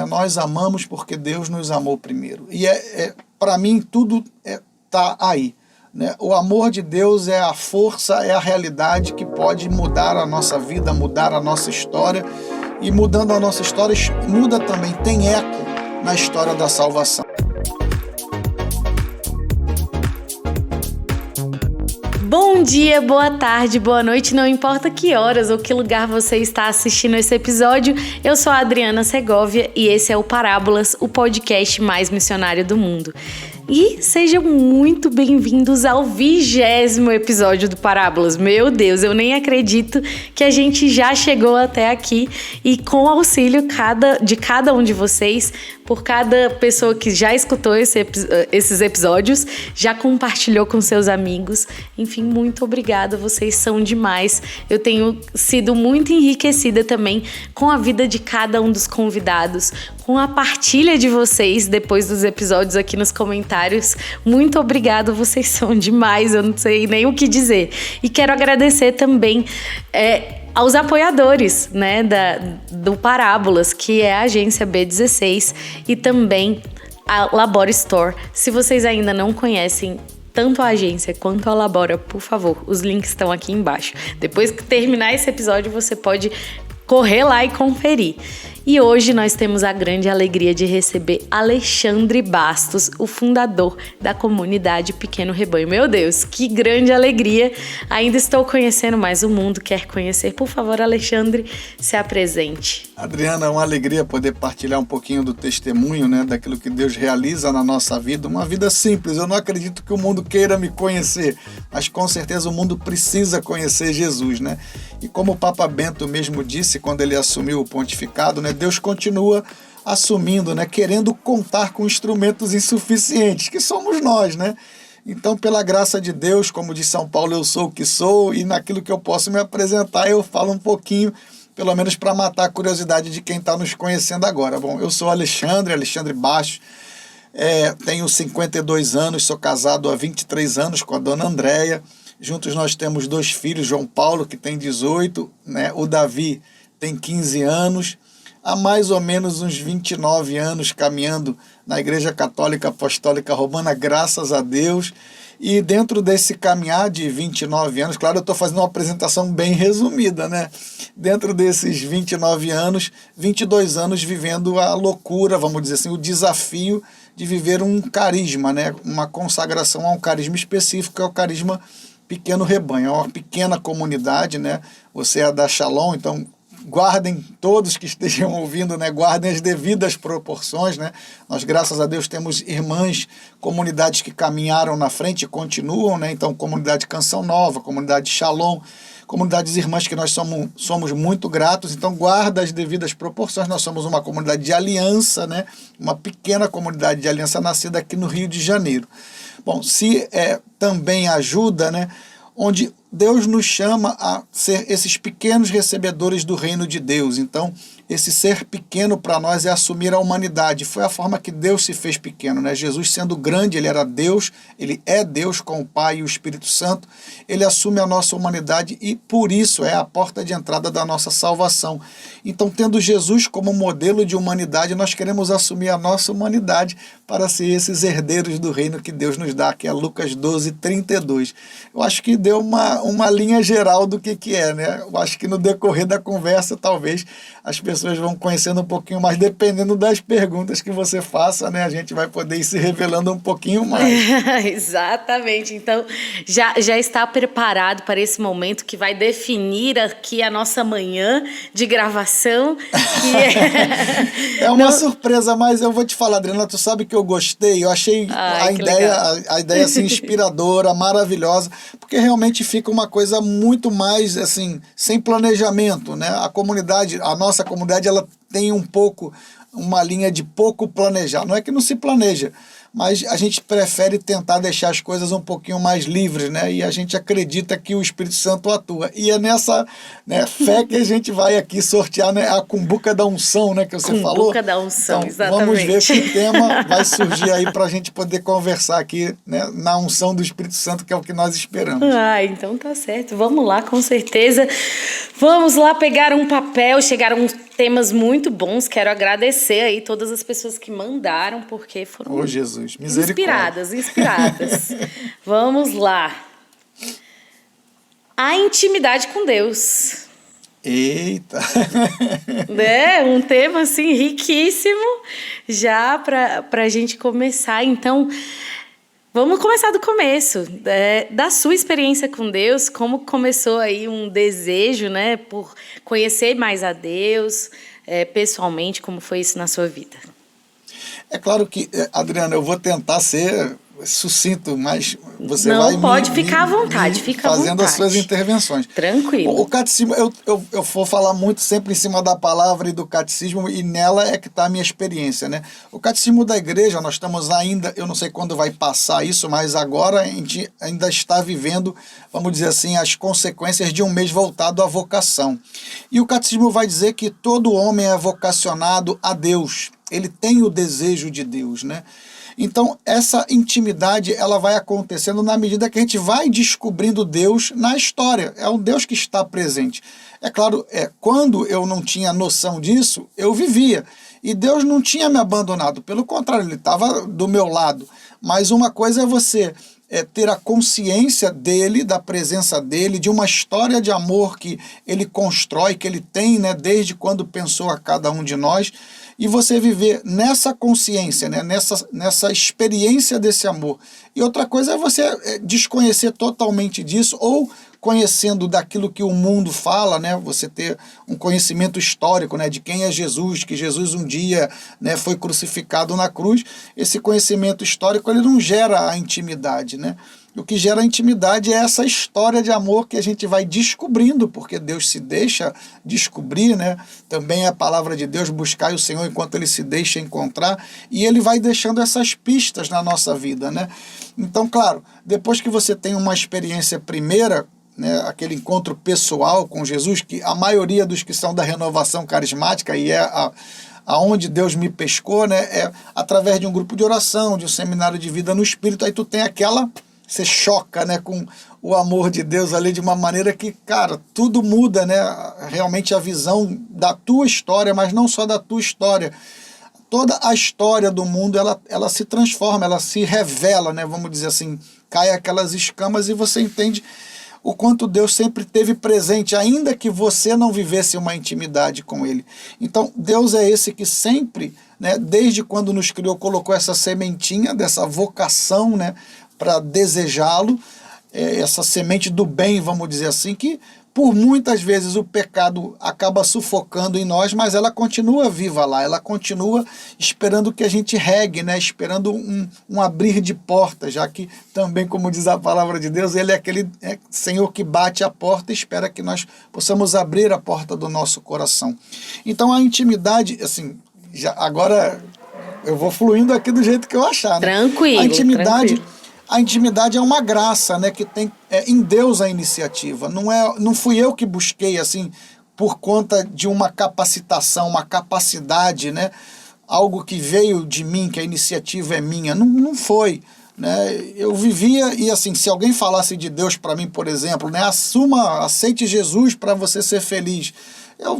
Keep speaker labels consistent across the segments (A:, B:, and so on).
A: né? Nós amamos porque Deus nos amou primeiro. E para mim tudo está aí, né? O amor de Deus é a força, é a realidade que pode mudar a nossa vida, mudar a nossa história. E mudando a nossa história, muda também, tem eco na história da salvação.
B: Bom dia, boa tarde, boa noite, não importa que horas ou que lugar você está assistindo esse episódio, eu sou a Adriana Segovia e esse é o Parábolas, o podcast mais missionário do mundo. E sejam muito bem-vindos ao 20º episódio do Parábolas. Meu Deus, eu nem acredito que a gente já chegou até aqui e com o auxílio de cada um de vocês, por cada pessoa que já escutou esses episódios, já compartilhou com seus amigos. Enfim, muito obrigada, vocês são demais. Eu tenho sido muito enriquecida também com a vida de cada um dos convidados, com a partilha de vocês depois dos episódios aqui nos comentários. Muito obrigada, vocês são demais, eu não sei nem o que dizer. E quero agradecer também aos apoiadores, né, do Parábolas, que é a agência B16 e também a Labora Store. Se vocês ainda não conhecem tanto a agência quanto a Labora, por favor, os links estão aqui embaixo. Depois que terminar esse episódio, você pode correr lá e conferir. E hoje nós temos a grande alegria de receber Alexandre Bastos, o fundador da comunidade Pequeno Rebanho. Meu Deus, que grande alegria! Ainda estou conhecendo mais o mundo, quer conhecer? Por favor, Alexandre, se apresente.
A: Adriana, é uma alegria poder partilhar um pouquinho do testemunho, né, daquilo que Deus realiza na nossa vida. Uma vida simples, eu não acredito que o mundo queira me conhecer, mas com certeza o mundo precisa conhecer Jesus, né? E como o Papa Bento mesmo disse quando ele assumiu o pontificado, né, Deus continua assumindo, né, querendo contar com instrumentos insuficientes, que somos nós, né? Então, pela graça de Deus, como diz São Paulo, eu sou o que sou, e naquilo que eu posso me apresentar, eu falo um pouquinho, pelo menos para matar a curiosidade de quem está nos conhecendo agora. Bom, eu sou Alexandre Bastos, tenho 52 anos, sou casado há 23 anos com a dona Andréia. Juntos nós temos 2 filhos, João Paulo, que tem 18, né? O Davi tem 15 anos. Há mais ou menos uns 29 anos caminhando na Igreja Católica Apostólica Romana, graças a Deus. E dentro desse caminhar de 29 anos, claro, eu estou fazendo uma apresentação bem resumida, né? Dentro desses 29 anos, 22 anos vivendo a loucura, vamos dizer assim, o desafio de viver um carisma, né? Uma consagração a um carisma específico, que é o carisma Pequeno Rebanho. É uma pequena comunidade, né? Você é da Shalom, então guardem, todos que estejam ouvindo, né, guardem as devidas proporções, né? Nós, graças a Deus, temos irmãs, comunidades que caminharam na frente e continuam, né? Então, comunidade Canção Nova, comunidade Shalom, comunidades irmãs que nós somos muito gratos. Então, guarda as devidas proporções. Nós somos uma comunidade de aliança, né? Uma pequena comunidade de aliança nascida aqui no Rio de Janeiro. Bom, se também ajuda, né? Onde Deus nos chama a ser esses pequenos recebedores do reino de Deus. Então, esse ser pequeno para nós é assumir a humanidade. Foi a forma que Deus se fez pequeno, né? Jesus, sendo grande, ele era Deus, ele é Deus com o Pai e o Espírito Santo. Ele assume a nossa humanidade e, por isso, é a porta de entrada da nossa salvação. Então, tendo Jesus como modelo de humanidade, nós queremos assumir a nossa humanidade para ser esses herdeiros do reino que Deus nos dá, que é Lucas 12:32. Eu acho que deu uma linha geral do que é, né? Eu acho que no decorrer da conversa, talvez, as pessoas vão conhecendo um pouquinho mais, dependendo das perguntas que você faça, né? A gente vai poder ir se revelando um pouquinho mais.
B: Exatamente. Então, já está preparado para esse momento que vai definir aqui a nossa manhã de gravação.
A: É uma surpresa, mas eu vou te falar, Adriana, tu sabe que eu gostei, eu achei a ideia assim, inspiradora, maravilhosa, porque realmente fica uma coisa muito mais, assim, sem planejamento, né? A nossa comunidade, ela tem um pouco uma linha de pouco planejar. Não é que não se planeja, mas a gente prefere tentar deixar as coisas um pouquinho mais livres, né? E a gente acredita que o Espírito Santo atua. E é nessa, né, fé que a gente vai aqui sortear, né, a cumbuca da unção, né, que você falou.
B: Cumbuca da unção,
A: então,
B: exatamente.
A: Vamos ver que tema vai surgir aí para a gente poder conversar aqui, né, na unção do Espírito Santo, que é o que nós esperamos.
B: Então tá certo. Vamos lá, com certeza. Vamos lá pegar um papel. Chegaram temas muito bons. Quero agradecer aí todas as pessoas que mandaram, porque foram
A: Jesus,
B: inspiradas. Vamos lá. A intimidade com Deus.
A: Eita!
B: É um tema assim riquíssimo já para a gente começar. Então, vamos começar do começo, da sua experiência com Deus, como começou aí um desejo, né, por conhecer mais a Deus, pessoalmente, como foi isso na sua vida?
A: É claro que, Adriana, eu vou tentar ser sucinto, mas você
B: não,
A: vai
B: pode ficar à vontade, fica
A: fazendo
B: à vontade.
A: As suas intervenções.
B: Tranquilo.
A: O catecismo, eu vou falar muito sempre em cima da palavra e do catecismo, e nela é que está a minha experiência, né? O catecismo da igreja, nós estamos ainda, eu não sei quando vai passar isso, mas agora a gente ainda está vivendo, vamos dizer assim, as consequências de um mês voltado à vocação. E o catecismo vai dizer que todo homem é vocacionado a Deus, ele tem o desejo de Deus, né? Então, essa intimidade ela vai acontecendo na medida que a gente vai descobrindo Deus na história. É um Deus que está presente. É claro, quando eu não tinha noção disso, eu vivia. E Deus não tinha me abandonado. Pelo contrário, Ele estava do meu lado. Mas uma coisa é você ter a consciência dele, da presença dele, de uma história de amor que ele constrói, que ele tem, né, desde quando pensou a cada um de nós, e você viver nessa consciência, né, nessa experiência desse amor. E outra coisa é você desconhecer totalmente disso, ou conhecendo daquilo que o mundo fala, né, você ter um conhecimento histórico, né, de quem é Jesus, que Jesus um dia, né, foi crucificado na cruz. Esse conhecimento histórico ele não gera a intimidade, né? O que gera a intimidade é essa história de amor que a gente vai descobrindo, porque Deus se deixa descobrir, né? Também é a palavra de Deus, buscai o Senhor enquanto Ele se deixa encontrar, e Ele vai deixando essas pistas na nossa vida, né? Então, claro, depois que você tem uma experiência primeira, né, aquele encontro pessoal com Jesus, que a maioria dos que são da renovação carismática, e aonde Deus me pescou, né, é através de um grupo de oração, de um seminário de vida no Espírito, aí tu tem você choca, né, com o amor de Deus ali de uma maneira que, cara, tudo muda, né, realmente a visão da tua história, mas não só da tua história. Toda a história do mundo, ela se transforma, ela se revela, né, vamos dizer assim, cai aquelas escamas e você entende o quanto Deus sempre esteve presente, ainda que você não vivesse uma intimidade com Ele. Então, Deus é esse que sempre, né, desde quando nos criou, colocou essa sementinha dessa vocação, né, para desejá-lo, essa semente do bem, vamos dizer assim, que por muitas vezes o pecado acaba sufocando em nós, mas ela continua viva lá, ela continua esperando que a gente regue, né? Esperando um abrir de portas, já que também, como diz a palavra de Deus, Ele é aquele Senhor que bate a porta e espera que nós possamos abrir a porta do nosso coração. Então a intimidade, assim, agora eu vou fluindo aqui do jeito que eu achar, né?
B: Tranquilo,
A: A intimidade é uma graça, né, que tem em Deus a iniciativa. Não fui eu que busquei assim por conta de uma capacitação, uma capacidade, né, algo que veio de mim, que a iniciativa é minha. Não foi, né? Eu vivia e assim, se alguém falasse de Deus para mim, por exemplo, né, aceite Jesus para você ser feliz.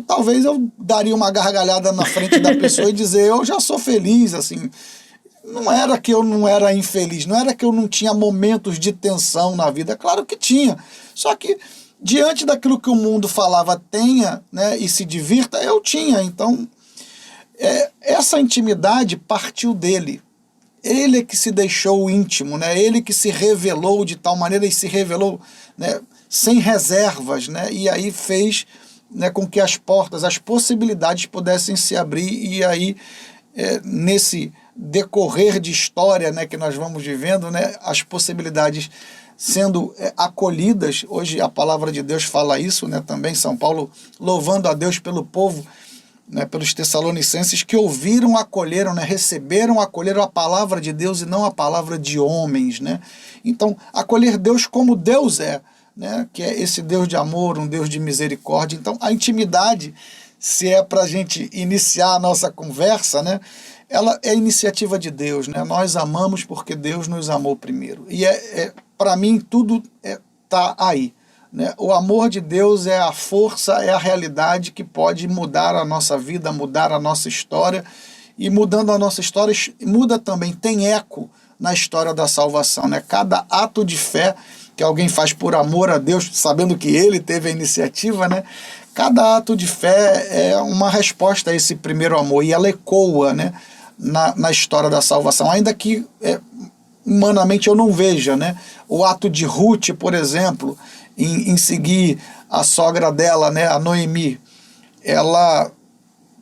A: Talvez eu daria uma gargalhada na frente da pessoa e dizer, eu já sou feliz, assim. Não era que eu não era infeliz, não era que eu não tinha momentos de tensão na vida, claro que tinha. Só que diante daquilo que o mundo falava tenha, né, e se divirta, eu tinha. Então, essa intimidade partiu dele. Ele é que se deixou íntimo, né? Ele que se revelou de tal maneira, e se revelou, né, sem reservas, né? E aí fez, né, com que as portas, as possibilidades pudessem se abrir, e aí nesse decorrer de história, né, que nós vamos vivendo, né, as possibilidades sendo acolhidas. Hoje a palavra de Deus fala isso, né, também São Paulo louvando a Deus pelo povo né, pelos Tessalonicenses, que ouviram, acolheram, né, receberam, acolheram a palavra de Deus e não a palavra de homens, né? Então, acolher Deus como Deus é, né, que é esse Deus de amor, um Deus de misericórdia. Então, a intimidade, se é para a gente iniciar a nossa conversa, né, ela é iniciativa de Deus, né? Nós amamos porque Deus nos amou primeiro. E para mim, tudo está aí. Né? O amor de Deus é a força, é a realidade que pode mudar a nossa vida, mudar a nossa história. E mudando a nossa história, muda também, tem eco na história da salvação. Né? Cada ato de fé que alguém faz por amor a Deus, sabendo que ele teve a iniciativa, né? Cada ato de fé é uma resposta a esse primeiro amor, e ela ecoa, né, na história da salvação, ainda que humanamente eu não veja, né? O ato de Ruth, por exemplo, em seguir a sogra dela, né, a Noemi, ela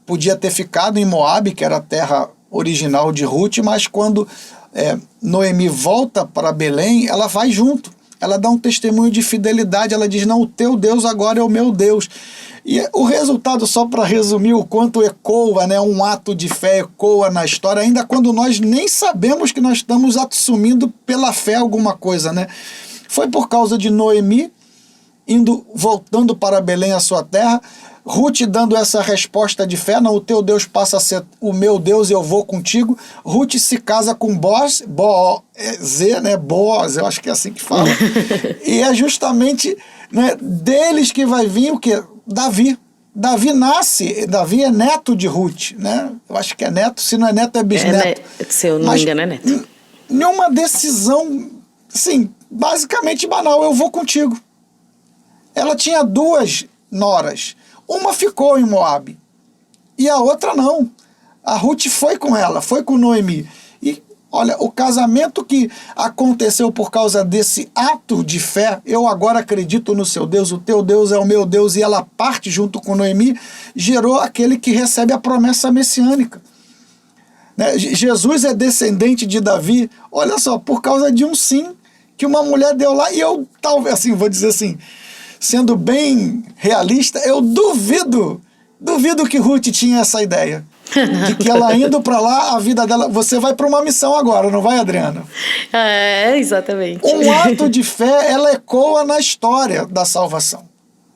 A: podia ter ficado em Moabe, que era a terra original de Ruth, mas quando Noemi volta para Belém, ela vai junto, ela dá um testemunho de fidelidade, ela diz, não, o teu Deus agora é o meu Deus. E o resultado, só para resumir o quanto ecoa, né, um ato de fé ecoa na história, ainda quando nós nem sabemos que nós estamos assumindo pela fé alguma coisa, né? Foi por causa de Noemi, voltando para Belém, a sua terra, Ruth dando essa resposta de fé, não, o teu Deus passa a ser o meu Deus e eu vou contigo. Ruth se casa com Boaz, né, Boaz, eu acho que é assim que fala, e é justamente, né, deles que vai vir o quê? Davi. Davi nasce, Davi é neto de Ruth, né? Eu acho que é neto, se não é neto é bisneto.
B: Se eu não me engano é neto.
A: Nenhuma decisão, assim, basicamente banal, eu vou contigo. Ela tinha 2 noras, uma ficou em Moabe e a outra não. A Ruth foi com ela, foi com Noemi. E olha, o casamento que aconteceu por causa desse ato de fé, eu agora acredito no seu Deus, o teu Deus é o meu Deus, e ela parte junto com Noemi, gerou aquele que recebe a promessa messiânica. Né? Jesus é descendente de Davi, olha só, por causa de um sim que uma mulher deu lá, e eu, talvez, assim, vou dizer assim, sendo bem realista, eu duvido que Ruth tinha essa ideia. De que ela indo para lá, a vida dela... Você vai para uma missão agora, não vai, Adriana?
B: Exatamente.
A: Um ato de fé, ela ecoa na história da salvação.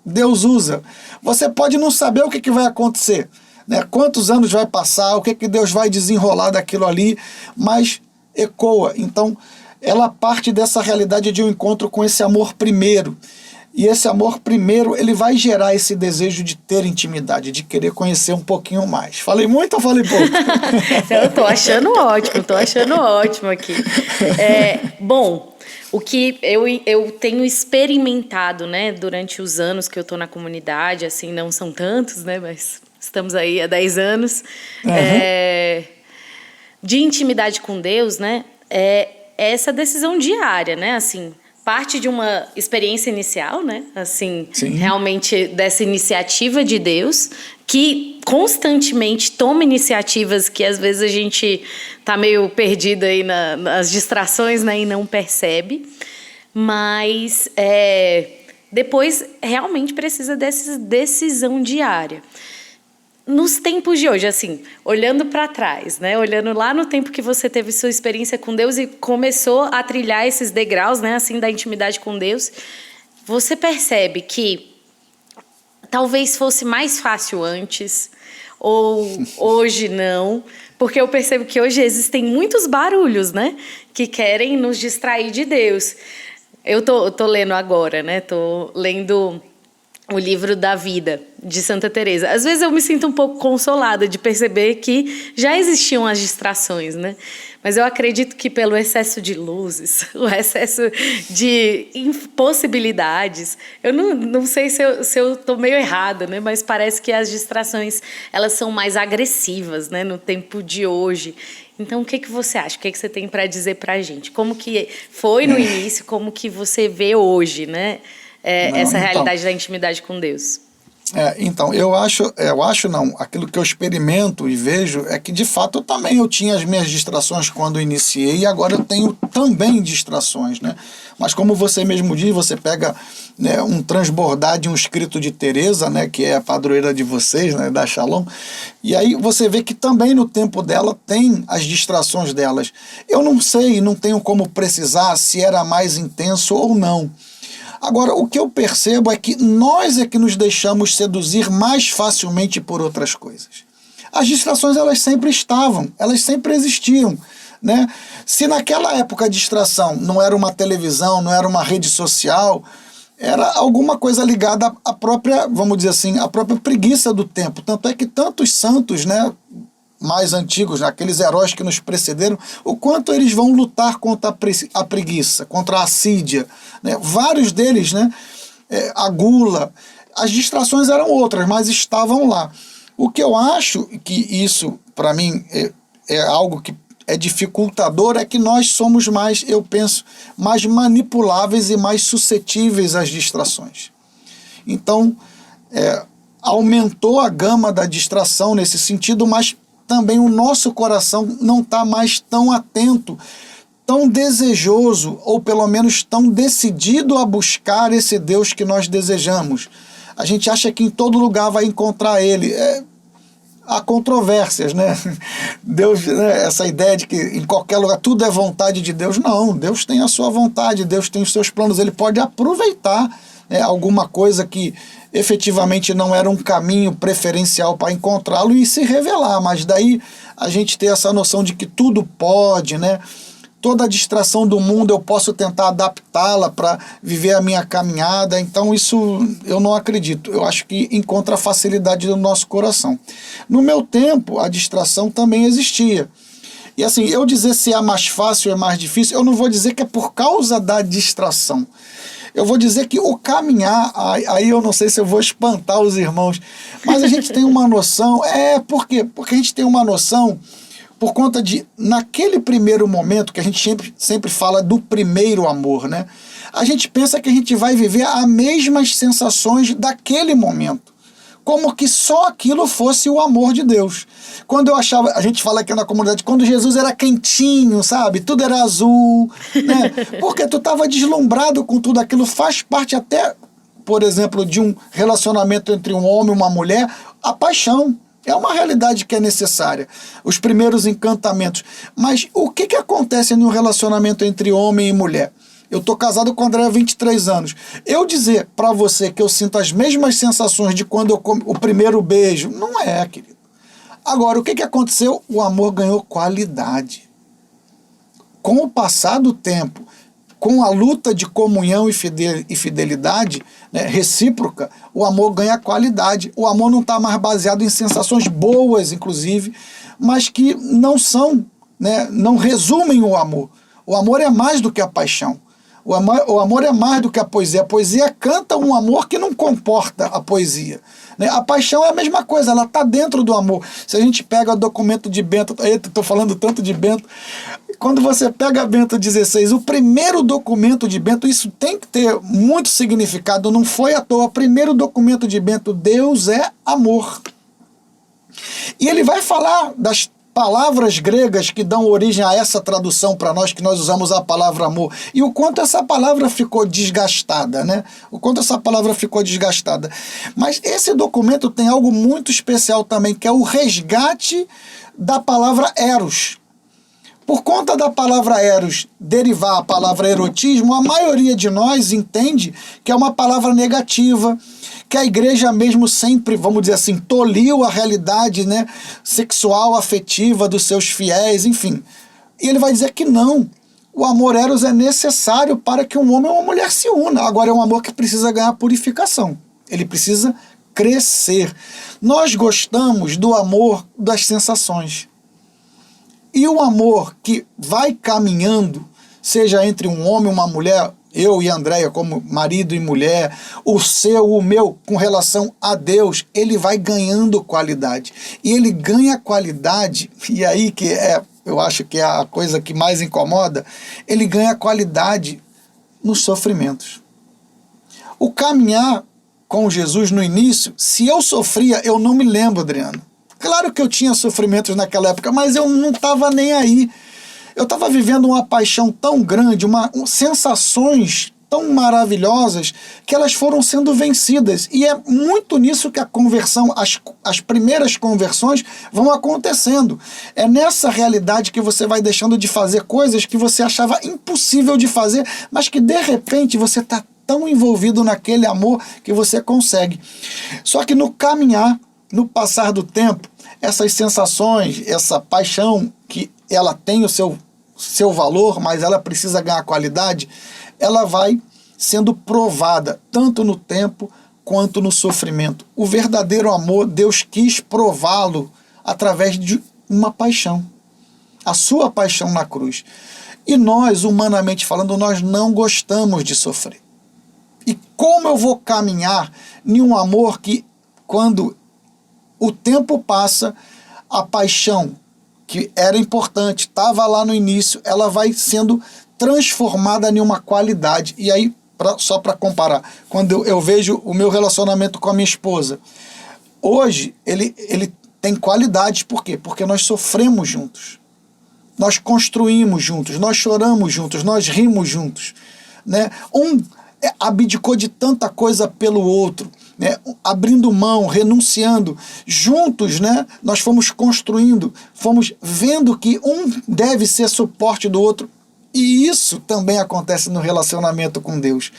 A: Deus usa. Você pode não saber o que vai acontecer, né? Quantos anos vai passar, o que Deus vai desenrolar daquilo ali, mas ecoa. Então, ela parte dessa realidade de um encontro com esse amor primeiro. E esse amor primeiro, ele vai gerar esse desejo de ter intimidade, de querer conhecer um pouquinho mais. Falei muito ou falei pouco?
B: Eu tô achando ótimo aqui. Bom, o que eu tenho experimentado, né, durante os anos que eu tô na comunidade, assim, não são tantos, né, mas estamos aí há 10 anos, de intimidade com Deus, né, é essa decisão diária, né, assim... Parte de uma experiência inicial, né? Assim, sim, realmente dessa iniciativa de Deus, que constantemente toma iniciativas que às vezes a gente tá meio perdido aí nas distrações, né? E não percebe. Mas depois realmente precisa dessa decisão diária. Nos tempos de hoje, assim, olhando para trás, né? Olhando lá no tempo que você teve sua experiência com Deus e começou a trilhar esses degraus, né? Assim, da intimidade com Deus, você percebe que talvez fosse mais fácil antes ou hoje não, porque eu percebo que hoje existem muitos barulhos, né? Que querem nos distrair de Deus. Eu tô lendo agora, né? Tô lendo... o livro da vida, de Santa Teresa. Às vezes eu me sinto um pouco consolada de perceber que já existiam as distrações, né? Mas eu acredito que pelo excesso de luzes, o excesso de possibilidades, eu não sei se eu estou meio errada, né? Mas parece que as distrações, elas são mais agressivas, né? No tempo de hoje. Então, o que você acha? O que você tem para dizer para a gente? Como que foi no início, como que você vê hoje, né? Essa realidade da intimidade com Deus.
A: Então, eu acho não, aquilo que eu experimento e vejo é que, de fato, eu tinha as minhas distrações quando iniciei e agora eu tenho também distrações, né? Mas como você mesmo diz, você pega, né, um transbordar de um escrito de Teresa, né, que é a padroeira de vocês, né, da Shalom, e aí você vê que também no tempo dela tem as distrações delas. Eu não sei, não tenho como precisar se era mais intenso ou não. Agora, o que eu percebo é que nós é que nos deixamos seduzir mais facilmente por outras coisas. As distrações, elas sempre estavam, elas sempre existiam, né? Se naquela época a distração não era uma televisão, não era uma rede social, era alguma coisa ligada à própria, vamos dizer assim, à própria preguiça do tempo. Tanto é que tantos santos, né, mais antigos, aqueles heróis que nos precederam, o quanto eles vão lutar contra a preguiça, contra a assídia, né? Vários deles, né, a gula, as distrações eram outras, mas estavam lá. O que eu acho que isso, para mim, é algo que é dificultador, é que nós somos mais, eu penso, mais manipuláveis e mais suscetíveis às distrações. Então, aumentou a gama da distração nesse sentido, mas também o nosso coração não está mais tão atento, tão desejoso, ou pelo menos tão decidido a buscar esse Deus que nós desejamos. A gente acha que em todo lugar vai encontrar ele. Há controvérsias, né? Deus, né? Essa ideia de que em qualquer lugar tudo é vontade de Deus. Não, Deus tem a sua vontade, Deus tem os seus planos. Ele pode aproveitar, né, alguma coisa que efetivamente não era um caminho preferencial para encontrá-lo e se revelar. Mas daí a gente ter essa noção de que tudo pode, né? Toda a distração do mundo eu posso tentar adaptá-la para viver a minha caminhada. Então isso eu não acredito. Eu acho que encontra facilidade no nosso coração. No meu tempo, a distração também existia. E assim, eu dizer se é mais fácil ou é mais difícil, eu não vou dizer que é por causa da distração. Eu vou dizer que o caminhar, aí eu não sei se eu vou espantar os irmãos, mas a gente tem uma noção. Por quê? Porque a gente tem uma noção por conta de, naquele primeiro momento, que a gente sempre fala do primeiro amor, né? A gente pensa que a gente vai viver as mesmas sensações daquele momento, como que só aquilo fosse o amor de Deus. Quando eu achava, a gente fala aqui na comunidade, quando Jesus era quentinho, sabe? Tudo era azul, né? Porque tu estava deslumbrado com tudo aquilo, faz parte até, por exemplo, de um relacionamento entre um homem e uma mulher, a paixão. É uma realidade que é necessária, os primeiros encantamentos. Mas o que acontece no relacionamento entre homem e mulher? Eu estou casado com a André há 23 anos. Eu dizer para você que eu sinto as mesmas sensações de quando eu o primeiro beijo, não é, querido. Agora, o que aconteceu? O amor ganhou qualidade. Com o passar do tempo, com a luta de comunhão e fidelidade, né, recíproca, o amor ganha qualidade. O amor não está mais baseado em sensações boas, inclusive, mas que não são, né, não resumem o amor. O amor é mais do que a paixão. O amor é mais do que a poesia. A poesia canta um amor que não comporta a poesia, né? A paixão é a mesma coisa, ela está dentro do amor. Se a gente pega o documento de Bento, estou falando tanto de Bento, quando você pega Bento XVI, o primeiro documento de Bento, isso tem que ter muito significado, não foi à toa. O primeiro documento de Bento, Deus é amor. E ele vai falar das palavras gregas que dão origem a essa tradução para nós, que nós usamos a palavra amor, e o quanto essa palavra ficou desgastada, né? O quanto essa palavra ficou desgastada. Mas esse documento tem algo muito especial também, que é o resgate da palavra eros. Por conta da palavra eros derivar a palavra erotismo, a maioria de nós entende que é uma palavra negativa, que a igreja mesmo sempre, vamos dizer assim, toliu a realidade, né, sexual, afetiva dos seus fiéis, enfim. E ele vai dizer que não. O amor eros é necessário para que um homem ou uma mulher se una. Agora é um amor que precisa ganhar purificação. Ele precisa crescer. Nós gostamos do amor das sensações. E o amor que vai caminhando, seja entre um homem e uma mulher, eu e a Andréia como marido e mulher, o seu, o meu, com relação a Deus, ele vai ganhando qualidade. E ele ganha qualidade, e aí que eu acho que é a coisa que mais incomoda, ele ganha qualidade nos sofrimentos. O caminhar com Jesus no início, se eu sofria, eu não me lembro, Adriano. Claro que eu tinha sofrimentos naquela época, mas eu não estava nem aí. Eu estava vivendo uma paixão tão grande, sensações tão maravilhosas, que elas foram sendo vencidas. E é muito nisso que a conversão, as primeiras conversões vão acontecendo. É nessa realidade que você vai deixando de fazer coisas que você achava impossível de fazer, mas que de repente você está tão envolvido naquele amor que você consegue. Só que no caminhar, no passar do tempo, essas sensações, essa paixão, que ela tem o seu valor, mas ela precisa ganhar qualidade, ela vai sendo provada tanto no tempo quanto no sofrimento. O verdadeiro amor, Deus quis prová-lo através de uma paixão. A sua paixão na cruz. E nós, humanamente falando, nós não gostamos de sofrer. E como eu vou caminhar em um amor que, quando o tempo passa, a paixão que era importante, estava lá no início, ela vai sendo transformada em uma qualidade. E aí, só para comparar, quando eu vejo o meu relacionamento com a minha esposa, hoje ele tem qualidades. Por quê? Porque nós sofremos juntos, nós construímos juntos, nós choramos juntos, nós rimos juntos, né? Abdicou de tanta coisa pelo outro, né? Abrindo mão, renunciando, juntos, né? Nós fomos construindo, fomos vendo que um deve ser suporte do outro. E isso também acontece no relacionamento com Deus.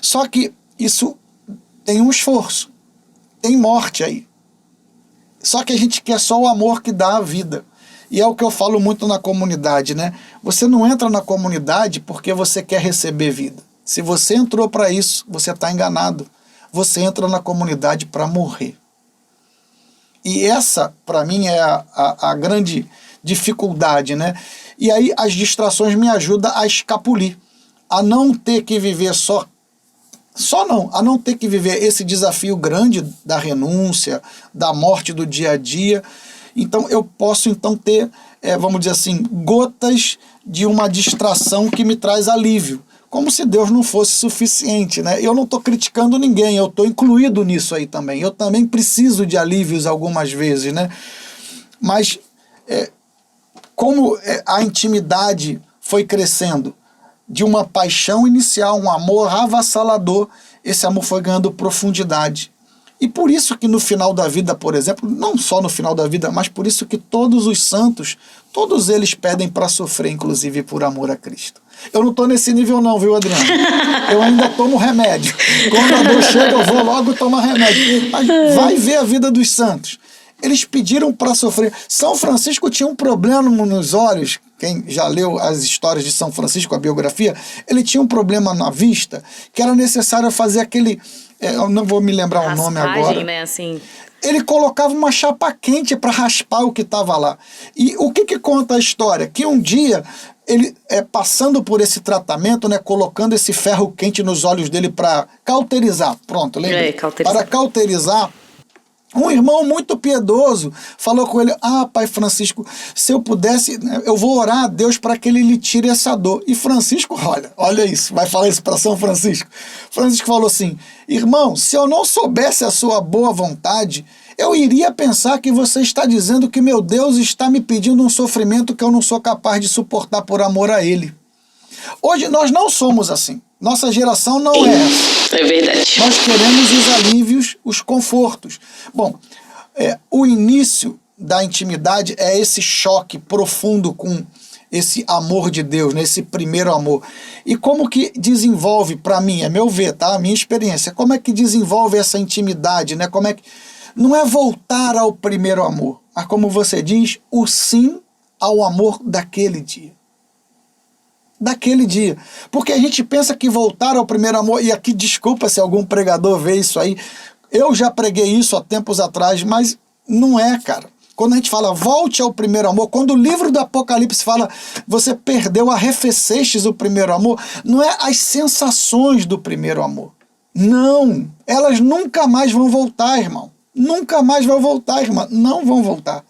A: Só que isso tem um esforço, tem morte aí. Só que a gente quer só o amor que dá a vida. E é o que eu falo muito na comunidade, né? Você não entra na comunidade porque você quer receber vida. Se você entrou para isso, você está enganado. Você entra na comunidade para morrer. E essa, para mim, é a grande dificuldade, né? E aí as distrações me ajudam a escapulir, a não ter que viver a não ter que viver esse desafio grande da renúncia, da morte do dia a dia. Então eu posso ter, vamos dizer assim, gotas de uma distração que me traz alívio. Como se Deus não fosse suficiente, né? Eu não estou criticando ninguém, eu estou incluído nisso aí também. Eu também preciso de alívios algumas vezes, né? Mas como a intimidade foi crescendo, de uma paixão inicial, um amor avassalador, esse amor foi ganhando profundidade. E por isso que no final da vida, por exemplo, não só no final da vida, mas por isso que todos os santos, todos eles pedem para sofrer, inclusive por amor a Cristo. Eu não estou nesse nível não, viu, Adriano? Eu ainda tomo remédio. Quando a dor chega, eu vou logo tomar remédio. Mas vai ver a vida dos santos. Eles pediram para sofrer. São Francisco tinha um problema nos olhos. Quem já leu as histórias de São Francisco, a biografia, ele tinha um problema na vista, que era necessário fazer aquele... eu não vou me lembrar o nome agora.
B: Né, assim.
A: Ele colocava uma chapa quente para raspar o que estava lá. E o que conta a história? Que um dia, ele passando por esse tratamento, né, colocando esse ferro quente nos olhos dele para cauterizar. Pronto, lembra? Para cauterizar. Um irmão muito piedoso falou com ele: Pai Francisco, se eu pudesse, eu vou orar a Deus para que ele lhe tire essa dor. E Francisco, olha isso, vai falar isso para São Francisco. Francisco falou assim: irmão, se eu não soubesse a sua boa vontade, eu iria pensar que você está dizendo que meu Deus está me pedindo um sofrimento que eu não sou capaz de suportar por amor a Ele. Hoje nós não somos assim. Nossa geração não é essa.
B: É verdade.
A: Nós queremos os alívios, os confortos. Bom, o início da intimidade é esse choque profundo com esse amor de Deus, né? Esse primeiro amor. E como que desenvolve, para mim, é meu ver, tá? A minha experiência, como é que desenvolve essa intimidade, né? Como é que... Não é voltar ao primeiro amor, mas como você diz, o sim ao amor daquele dia. Daquele dia. Porque a gente pensa que voltar ao primeiro amor, e aqui desculpa se algum pregador vê isso aí, eu já preguei isso há tempos atrás, mas não é, cara. Quando a gente fala volte ao primeiro amor, quando o livro do Apocalipse fala você perdeu, arrefecestes o primeiro amor, não é as sensações do primeiro amor. Não, elas nunca mais vão voltar, irmão. Nunca mais vão voltar, irmã. Não vão voltar.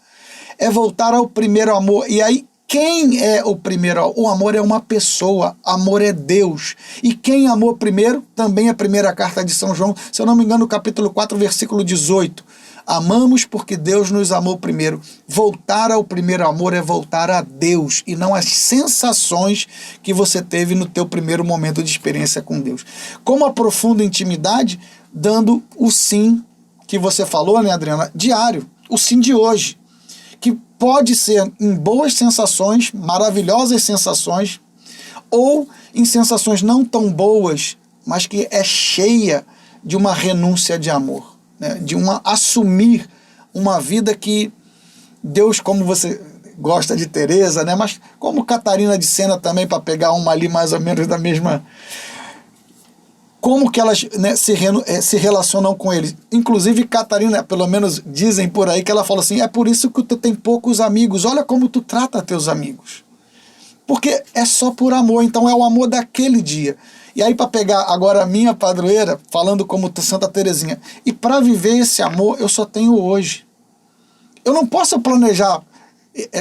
A: É voltar ao primeiro amor. E aí, quem é o primeiro? O amor é uma pessoa, amor é Deus. E quem amou primeiro, também a primeira carta de São João, se eu não me engano, no capítulo 4, versículo 18. Amamos porque Deus nos amou primeiro. Voltar ao primeiro amor é voltar a Deus e não às sensações que você teve no teu primeiro momento de experiência com Deus. Como aprofunda a intimidade? Dando o sim que você falou, né, Adriana? Diário. O sim de hoje. Que pode ser em boas sensações, maravilhosas sensações, ou em sensações não tão boas, mas que é cheia de uma renúncia de amor, né? De assumir uma vida que Deus, como você gosta de Teresa, né? Mas como Catarina de Sena também, para pegar uma ali mais ou menos da mesma... Como que elas, né, se relacionam com eles. Inclusive, Catarina, pelo menos dizem por aí, que ela fala assim, é por isso que tu tem poucos amigos, olha como tu trata teus amigos. Porque é só por amor, então é o amor daquele dia. E aí, para pegar agora a minha padroeira, falando como Santa Teresinha, e para viver esse amor, eu só tenho hoje. Eu não posso planejar,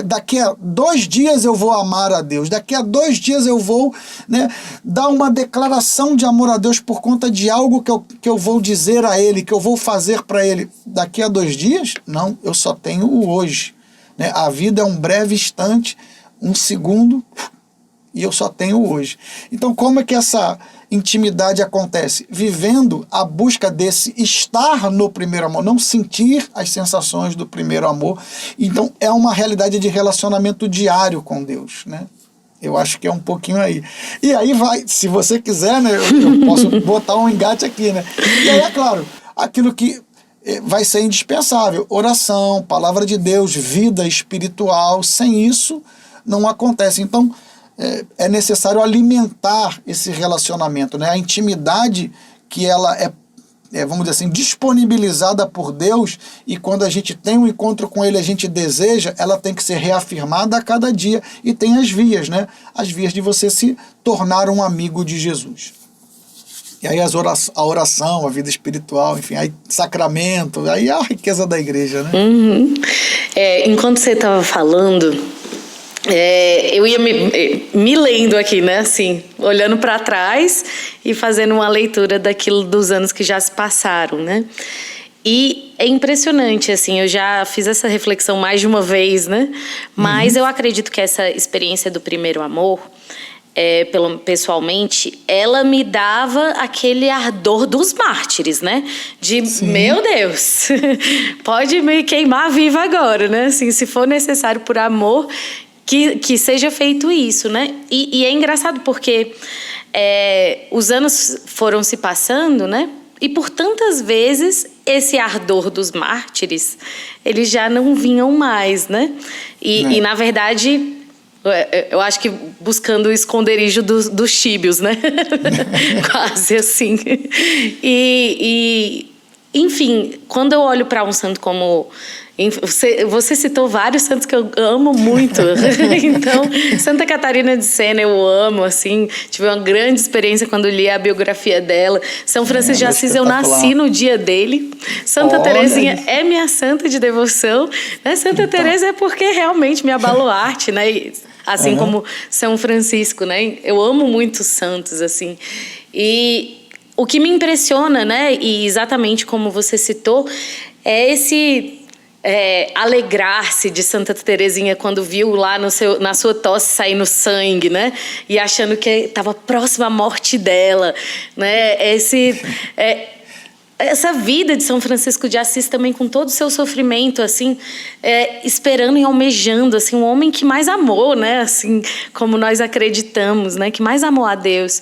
A: daqui a 2 dias eu vou amar a Deus, daqui a 2 dias eu vou, né, dar uma declaração de amor a Deus por conta de algo que eu vou dizer a Ele, que eu vou fazer para Ele. Daqui a 2 dias? Não, eu só tenho o hoje. Né? A vida é um breve instante, um segundo, e eu só tenho hoje. Então, como é que essa intimidade acontece? Vivendo a busca desse estar no primeiro amor, não sentir as sensações do primeiro amor. Então, é uma realidade de relacionamento diário com Deus, né? Eu acho que é um pouquinho aí. E aí vai, se você quiser, né, eu posso botar um engate aqui, né? E aí, é claro, aquilo que vai ser indispensável, oração, palavra de Deus, vida espiritual, sem isso não acontece. Então, é necessário alimentar esse relacionamento, né? A intimidade que ela vamos dizer assim, disponibilizada por Deus, e quando a gente tem um encontro com Ele, a gente deseja, ela tem que ser reafirmada a cada dia, e tem as vias, né? As vias de você se tornar um amigo de Jesus. E aí a oração, a vida espiritual, enfim, aí sacramento, aí é a riqueza da igreja, né?
B: Uhum. Enquanto você estava falando... eu ia me lendo aqui, né, assim, olhando para trás e fazendo uma leitura daquilo dos anos que já se passaram, né, e é impressionante, assim, eu já fiz essa reflexão mais de uma vez, né, mas eu acredito que essa experiência do primeiro amor, pessoalmente, ela me dava aquele ardor dos mártires, né, de, sim, meu Deus, pode me queimar viva agora, né, assim, se for necessário por amor, que seja feito isso, né? E é engraçado porque os anos foram se passando, né? E por tantas vezes esse ardor dos mártires, eles já não vinham mais, né? E na verdade, eu acho que buscando o esconderijo dos tíbios, né? Quase assim. Enfim, quando eu olho para um santo como... Você citou vários santos que eu amo muito. Então, Santa Catarina de Sena eu amo, assim. Tive uma grande experiência quando li a biografia dela. São Francisco de Assis, eu nasci no dia dele. Santa Teresinha é minha santa de devoção. Né? Santa Teresa é porque realmente me baluarte, né? Assim como São Francisco, né? Eu amo muito santos, assim. E o que me impressiona, né? E exatamente como você citou, é esse... alegrar-se de Santa Teresinha quando viu lá na sua tosse saindo sangue, né? E achando que estava próxima à morte dela, né? Essa vida de São Francisco de Assis também, com todo o seu sofrimento, assim, esperando e almejando, assim, um homem que mais amou, né? Assim, como nós acreditamos, né? Que mais amou a Deus.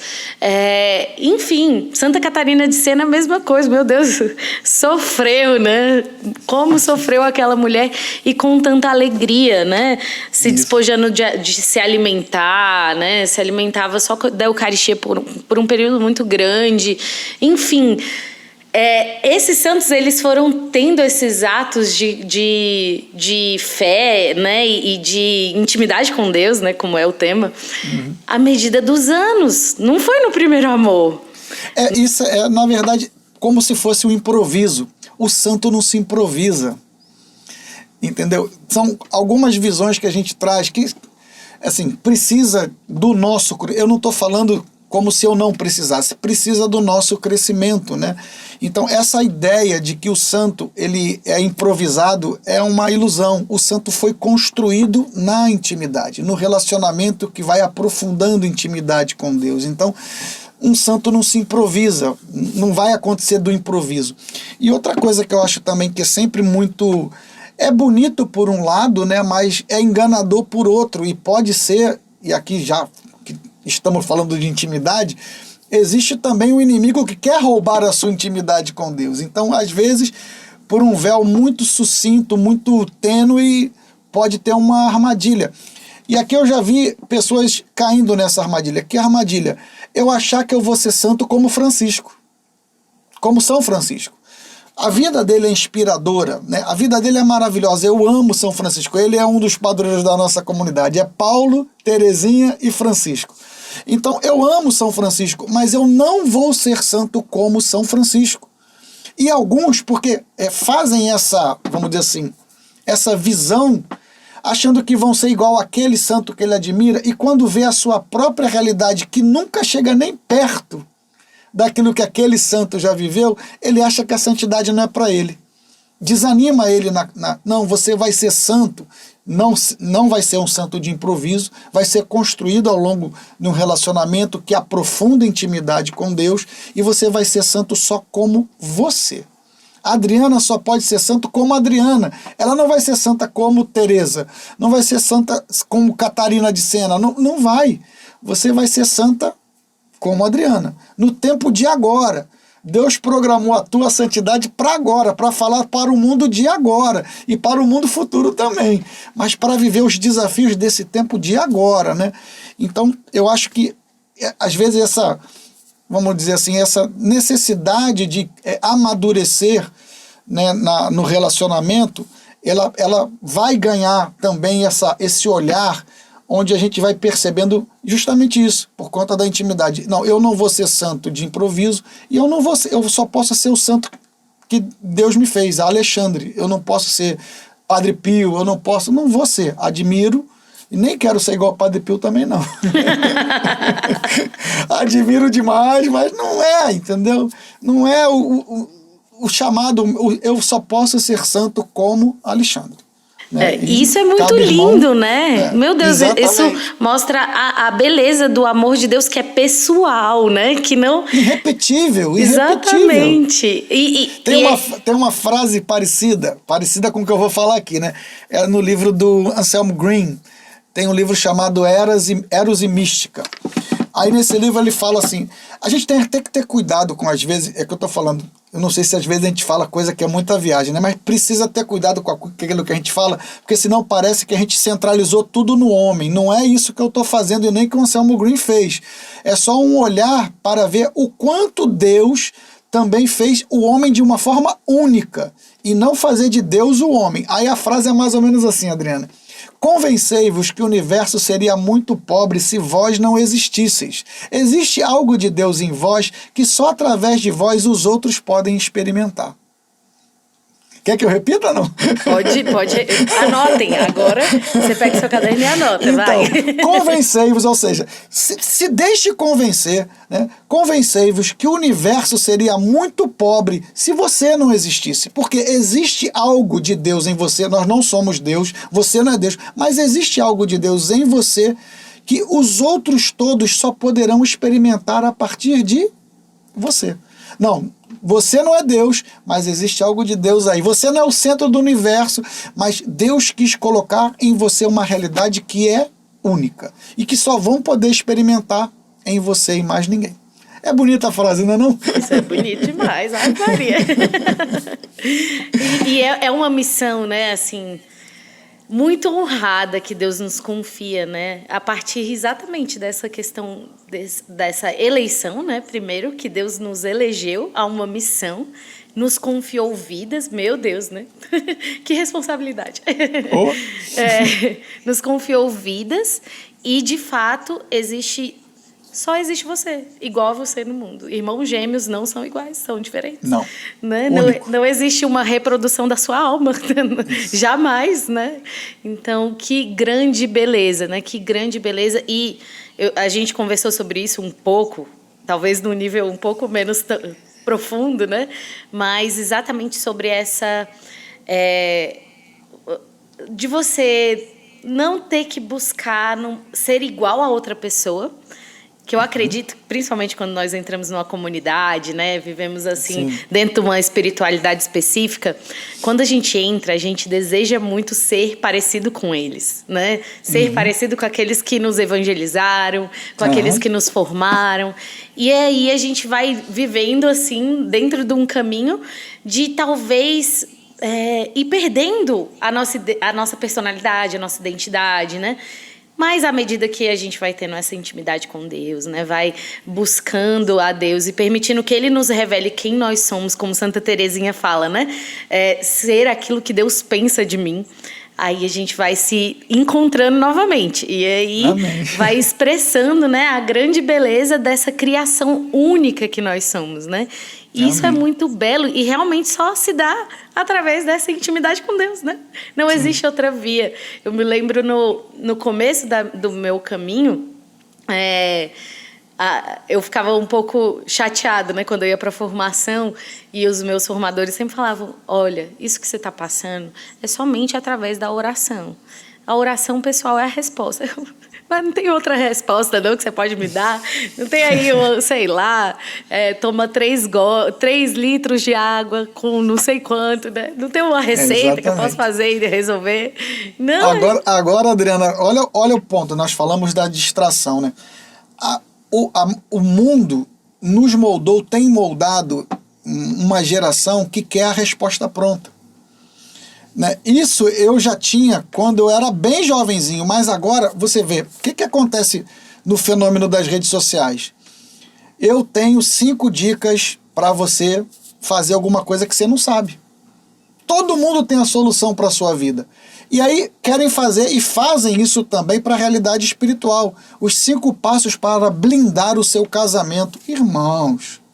B: Enfim, Santa Catarina de Sena, a mesma coisa, meu Deus, sofreu, né? Como sofreu aquela mulher e com tanta alegria, né? Se despojando de se alimentar, né? Se alimentava só da Eucaristia por um período muito grande. Enfim... esses santos, eles foram tendo esses atos de fé, né, e de intimidade com Deus, né, como é o tema, à medida dos anos. Não foi no primeiro amor.
A: Isso é, na verdade, como se fosse um improviso. O santo não se improvisa. Entendeu? São algumas visões que a gente traz que, assim, precisa do nosso... Eu não estou falando como se eu não precisasse. Precisa do nosso crescimento, né? Então, essa ideia de que o santo ele é improvisado é uma ilusão. O santo foi construído na intimidade, no relacionamento que vai aprofundando intimidade com Deus. Então, um santo não se improvisa, não vai acontecer do improviso. E outra coisa que eu acho também que é sempre muito... É bonito por um lado, né, mas é enganador por outro. E pode ser, e aqui já que estamos falando de intimidade, existe também um inimigo que quer roubar a sua intimidade com Deus. Então, às vezes, por um véu muito sucinto, muito tênue, pode ter uma armadilha. E aqui eu já vi pessoas caindo nessa armadilha. Que armadilha? Eu achar que eu vou ser santo como Francisco, como São Francisco. A vida dele é inspiradora, né? A vida dele é maravilhosa. Eu amo São Francisco. Ele é um dos padroeiros da nossa comunidade. É Paulo, Terezinha e Francisco. Então, eu amo São Francisco, mas eu não vou ser santo como São Francisco. E alguns, porque fazem essa, vamos dizer assim, essa visão, achando que vão ser igual àquele santo que ele admira, e quando vê a sua própria realidade, que nunca chega nem perto daquilo que aquele santo já viveu, ele acha que a santidade não é para ele. Desanima ele não, você vai ser santo, não vai ser um santo de improviso, vai ser construído ao longo de um relacionamento que aprofunda a intimidade com Deus, e você vai ser santo só como você. A Adriana só pode ser santo como Adriana. Ela não vai ser santa como Teresa, não vai ser santa como Catarina de Sena, não vai. Você vai ser santa como Adriana, no tempo de agora. Deus programou a tua santidade para agora, para falar para o mundo de agora e para o mundo futuro também, mas para viver os desafios desse tempo de agora, né? Então, eu acho que, às vezes, essa, vamos dizer assim, essa necessidade de amadurecer, né, no relacionamento, ela vai ganhar também esse olhar onde a gente vai percebendo justamente isso, por conta da intimidade. Não, eu não vou ser santo de improviso, e eu só posso ser o santo que Deus me fez, Alexandre. Eu não posso ser Padre Pio, não vou ser. Admiro, e nem quero ser igual ao Padre Pio também, não. Admiro demais, mas não é, entendeu? Não é o chamado, eu só posso ser santo como Alexandre. Né?
B: Isso é muito lindo, né? Meu Deus,
A: exatamente.
B: Isso mostra a beleza do amor de Deus, que é pessoal, né? Que não...
A: Irrepetível.
B: Exatamente.
A: Tem uma frase parecida com o que eu vou falar aqui, né? É no livro do Anselmo Green. Tem um livro chamado Eros e Mística. Aí nesse livro ele fala assim, a gente tem que ter cuidado com, às vezes, é que eu tô falando, eu não sei se às vezes a gente fala coisa que é muita viagem, né? Mas precisa ter cuidado com aquilo que a gente fala, porque senão parece que a gente centralizou tudo no homem. Não é isso que eu tô fazendo e nem que o Anselmo Green fez. É só um olhar para ver o quanto Deus também fez o homem de uma forma única e não fazer de Deus o homem. Aí a frase é mais ou menos assim, Adriana. Convencei-vos que o universo seria muito pobre se vós não existisseis. Existe algo de Deus em vós que só através de vós os outros podem experimentar. Quer que eu repita ou não?
B: Pode. Anotem. Agora você pega seu caderno e anota,
A: então,
B: vai.
A: Convencei-vos, ou seja, se deixe convencer, né? Convencei-vos que o universo seria muito pobre se você não existisse. Porque existe algo de Deus em você, nós não somos Deus, você não é Deus, mas existe algo de Deus em você que os outros todos só poderão experimentar a partir de você. Não, você não é Deus, mas existe algo de Deus aí. Você não é o centro do universo, mas Deus quis colocar em você uma realidade que é única e que só vão poder experimentar em você e mais ninguém. É bonita a frase, não é não?
B: Isso é bonito demais, ai Maria. E é uma missão, né, assim, muito honrada que Deus nos confia, né? A partir exatamente dessa questão, dessa eleição, né? Primeiro, que Deus nos elegeu a uma missão, nos confiou vidas, meu Deus, né? Que responsabilidade.
A: Oh.
B: Nos confiou vidas e, de fato, existe só existe você, igual a você no mundo. Irmãos gêmeos não são iguais, são diferentes.
A: Não.
B: Né? Não existe uma reprodução da sua alma, jamais, né? Então, que grande beleza, né? Que grande beleza. E a gente conversou sobre isso um pouco, talvez num nível um pouco menos profundo, né? Mas exatamente sobre essa... de você não ter que buscar ser igual a outra pessoa, que eu acredito, principalmente quando nós entramos numa comunidade, né, vivemos assim, sim, dentro de uma espiritualidade específica, quando a gente deseja muito ser parecido com eles, né? Ser parecido com aqueles que nos evangelizaram, com aqueles que nos formaram. E aí a gente vai vivendo assim, dentro de um caminho de talvez... ir perdendo a nossa personalidade, a nossa identidade, né? Mas à medida que a gente vai tendo essa intimidade com Deus, né? Vai buscando a Deus e permitindo que Ele nos revele quem nós somos, como Santa Teresinha fala, né? Ser aquilo que Deus pensa de mim. Aí a gente vai se encontrando novamente. E aí Amém. Vai expressando, né, a grande beleza dessa criação única que nós somos, né? E isso é muito belo e realmente só se dá através dessa intimidade com Deus, né? Não existe outra via. Eu me lembro no começo do meu caminho, eu ficava um pouco chateada, né, quando eu ia para a formação e os meus formadores sempre falavam, olha, isso que você está passando é somente através da oração. A oração pessoal é a resposta. Mas não tem outra resposta não que você pode me dar? Não tem aí, sei lá, toma 3 litros de água com não sei quanto, né? Não tem uma receita que eu posso fazer e resolver? Não.
A: Agora, Adriana, olha o ponto. Nós falamos da distração, né? O mundo nos moldou, tem moldado uma geração que quer a resposta pronta. Né? Isso eu já tinha quando eu era bem jovenzinho, mas agora, você vê, o que acontece no fenômeno das redes sociais? Eu tenho 5 dicas para você fazer alguma coisa que você não sabe. Todo mundo tem a solução para a sua vida. E aí querem fazer e fazem isso também para a realidade espiritual. Os 5 passos para blindar o seu casamento. Irmãos,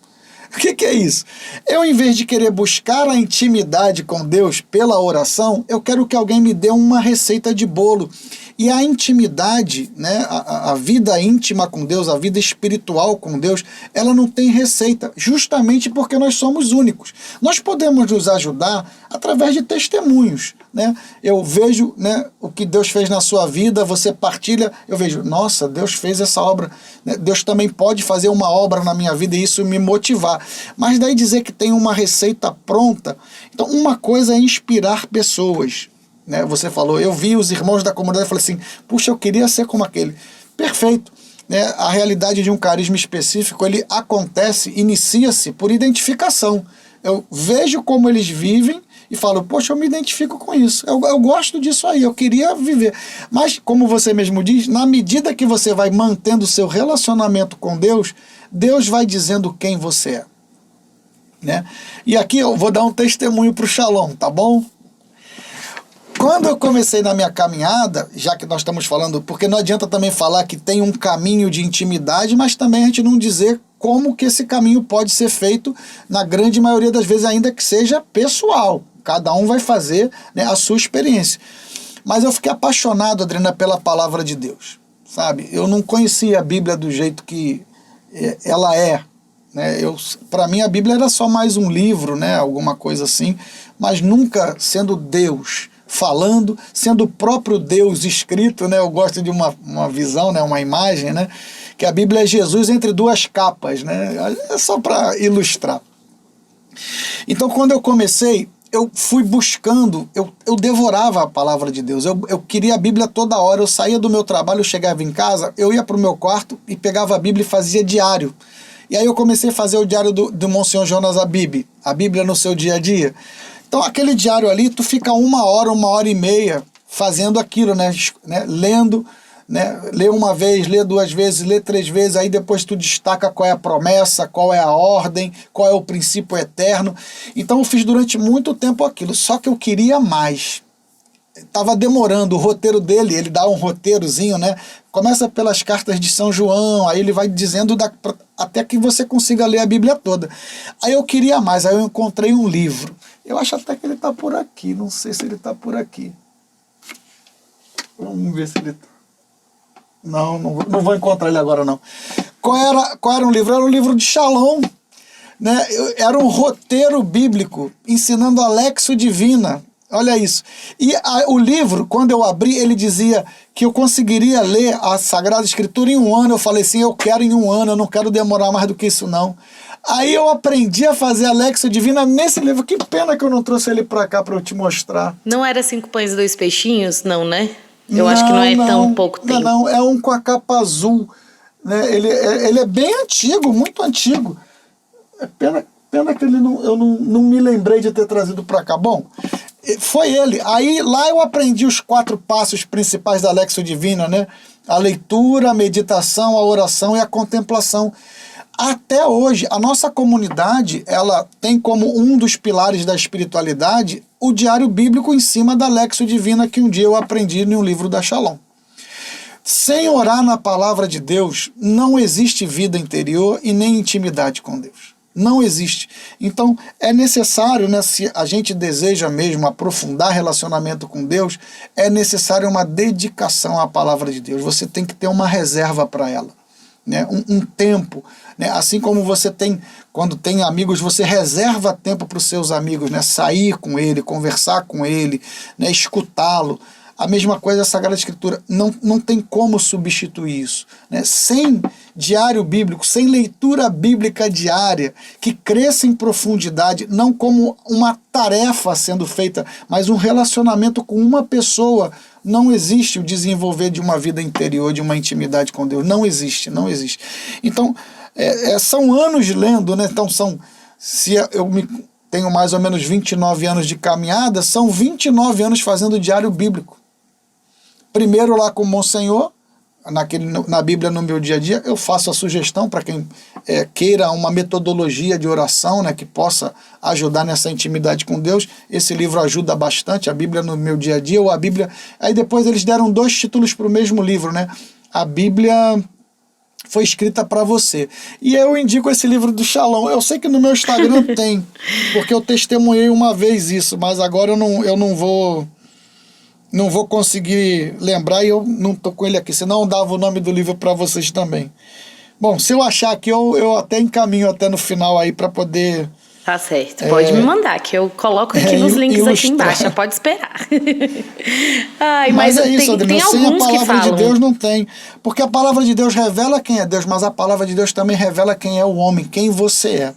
A: o que é isso? Eu, em vez de querer buscar a intimidade com Deus pela oração, eu quero que alguém me dê uma receita de bolo. E a intimidade, né, a vida íntima com Deus, a vida espiritual com Deus, ela não tem receita, justamente porque nós somos únicos. Nós podemos nos ajudar através de testemunhos. Né? Eu vejo, né, o que Deus fez na sua vida, você partilha, eu vejo, nossa, Deus fez essa obra, né? Deus também pode fazer uma obra na minha vida e isso me motivar. Mas daí dizer que tem uma receita pronta, então uma coisa é inspirar pessoas. Né? Você falou, eu vi os irmãos da comunidade e falei assim, puxa, eu queria ser como aquele. Perfeito. Né? A realidade de um carisma específico, ele acontece, inicia-se por identificação. Eu vejo como eles vivem e falo, poxa, eu me identifico com isso. Eu gosto disso aí, eu queria viver. Mas, como você mesmo diz, na medida que você vai mantendo o seu relacionamento com Deus, Deus vai dizendo quem você é. Né? E aqui eu vou dar um testemunho para o Shalom, tá bom? Quando eu comecei na minha caminhada, já que nós estamos falando, porque não adianta também falar que tem um caminho de intimidade, mas também a gente não dizer como que esse caminho pode ser feito, na grande maioria das vezes, ainda que seja pessoal. Cada um vai fazer, né, a sua experiência. Mas eu fiquei apaixonado, Adriana, pela palavra de Deus. Sabe? Eu não conhecia a Bíblia do jeito que ela é. Né? Para mim, a Bíblia era só mais um livro, né, alguma coisa assim, mas nunca sendo Deus falando, sendo o próprio Deus escrito, né? Eu gosto de uma visão, né? Uma imagem, né? Que a Bíblia é Jesus entre 2 capas, né? É só para ilustrar. Então, quando eu comecei, eu fui buscando, eu devorava a palavra de Deus, eu queria a Bíblia toda hora, eu saía do meu trabalho, eu chegava em casa, eu ia para o meu quarto e pegava a Bíblia e fazia diário. E aí eu comecei a fazer o diário do Monsenhor Jonas Abib, a Bíblia no seu dia a dia. Então, aquele diário ali, tu fica 1 hora e meia fazendo aquilo, né? Lendo, né? Lê 1 vez, lê 2 vezes, lê 3 vezes, aí depois tu destaca qual é a promessa, qual é a ordem, qual é o princípio eterno. Então, eu fiz durante muito tempo aquilo, só que eu queria mais. estava demorando. O roteiro dele, ele dá um roteirozinho, né? Começa pelas cartas de São João, aí ele vai dizendo até que você consiga ler a Bíblia toda. Aí eu queria mais, aí eu encontrei um livro. Eu acho até que ele está por aqui, não sei se ele está por aqui. Vamos ver se ele está. Não vou encontrar ele agora, não. Qual era o livro? Era o livro de Shalom, né? Era um roteiro bíblico ensinando a Lexio Divina. Olha isso. E o livro, quando eu abri, ele dizia que eu conseguiria ler a Sagrada Escritura em 1 ano. Eu falei assim, eu quero em 1 ano, eu não quero demorar mais do que isso, não. Aí eu aprendi a fazer a Lexio Divina nesse livro. Que pena que eu não trouxe ele para cá para eu te mostrar.
B: Não era 5 pães e 2 peixinhos? Não, né? Eu acho que não é tão pouco tempo.
A: Não, é um com a capa azul. Né? Ele é bem antigo, muito antigo. É pena que eu não me lembrei de ter trazido para cá. Bom, foi ele. Aí lá eu aprendi os 4 passos principais da Lexio Divina, né? A leitura, a meditação, a oração e a contemplação. Até hoje, a nossa comunidade, ela tem como um dos pilares da espiritualidade o diário bíblico em cima da Lexio Divina que um dia eu aprendi em um livro da Shalom. Sem orar na palavra de Deus, não existe vida interior e nem intimidade com Deus. Não existe. Então, é necessário, né, se a gente deseja mesmo aprofundar relacionamento com Deus, é necessário uma dedicação à palavra de Deus. Você tem que ter uma reserva para ela. Né, um tempo, né, assim como você tem, quando tem amigos, você reserva tempo para os seus amigos, né, sair com ele, conversar com ele, né, escutá-lo. A mesma coisa a Sagrada Escritura, não tem como substituir isso. Né? Sem diário bíblico, sem leitura bíblica diária, que cresça em profundidade, não como uma tarefa sendo feita, mas um relacionamento com uma pessoa. Não existe o desenvolver de uma vida interior, de uma intimidade com Deus. Não existe, não existe. Então, são anos lendo, né? Então, tenho mais ou menos 29 anos de caminhada, são 29 anos fazendo diário bíblico. Primeiro lá com o Monsenhor, na Bíblia no meu dia a dia, eu faço a sugestão para quem queira uma metodologia de oração, né, que possa ajudar nessa intimidade com Deus. Esse livro ajuda bastante, a Bíblia no meu dia a dia, ou a Bíblia... Aí depois eles deram 2 títulos para o mesmo livro, né? A Bíblia foi escrita para você. E eu indico esse livro do Shalom. Eu sei que no meu Instagram tem, porque eu testemunhei uma vez isso, mas agora eu não vou conseguir lembrar e eu não estou com ele aqui, senão eu dava o nome do livro para vocês também. Bom, se eu achar aqui, eu até encaminho até no final aí para poder...
B: Tá certo, pode me mandar, que eu coloco aqui nos links ilustrar. Aqui embaixo, pode esperar. Ai, mas é isso, Adriana,
A: sem a palavra de Deus não tem. Porque a palavra de Deus revela quem é Deus, mas a palavra de Deus também revela quem é o homem, quem você é.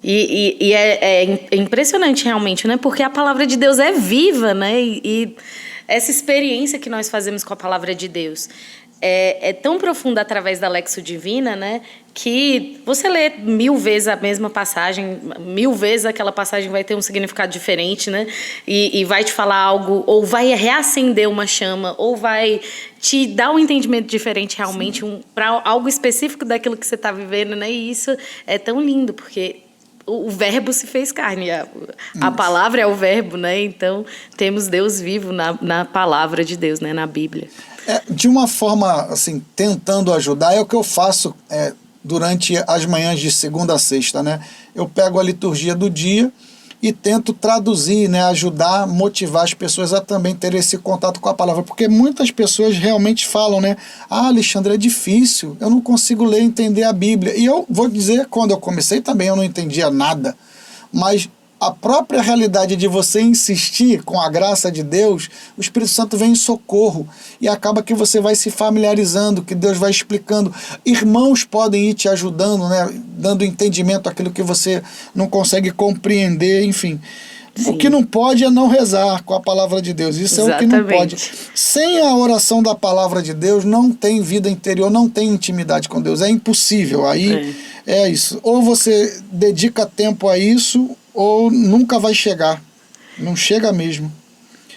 B: E é impressionante realmente, né? Porque a palavra de Deus é viva, né? E essa experiência que nós fazemos com a palavra de Deus é tão profunda através da Lexio Divina, né? Que você lê 1000 vezes a mesma passagem, 1000 vezes aquela passagem vai ter um significado diferente, né? E vai te falar algo, ou vai reacender uma chama, ou vai te dar um entendimento diferente realmente para algo específico daquilo que você está vivendo, né? E isso é tão lindo, porque o verbo se fez carne, a palavra é o verbo, né? Então, temos Deus vivo na palavra de Deus, né? Na Bíblia.
A: De uma forma, assim, tentando ajudar, é o que eu faço durante as manhãs de segunda a sexta, né? Eu pego a liturgia do dia e tento traduzir, né? Ajudar, motivar as pessoas a também ter esse contato com a palavra, porque muitas pessoas realmente falam, né? Alexandre, é difícil, eu não consigo ler e entender a Bíblia. E eu vou dizer, quando eu comecei também eu não entendia nada, mas a própria realidade de você insistir com a graça de Deus, o Espírito Santo vem em socorro e acaba que você vai se familiarizando, que Deus vai explicando. Irmãos podem ir te ajudando, né? Dando entendimento àquilo que você não consegue compreender, enfim. Sim. O que não pode é não rezar com a palavra de Deus. Isso Exatamente. É o que não pode. Sem a oração da palavra de Deus, não tem vida interior, não tem intimidade com Deus. É impossível. Aí é isso. Ou você dedica tempo a isso, ou nunca vai chegar. Não chega mesmo.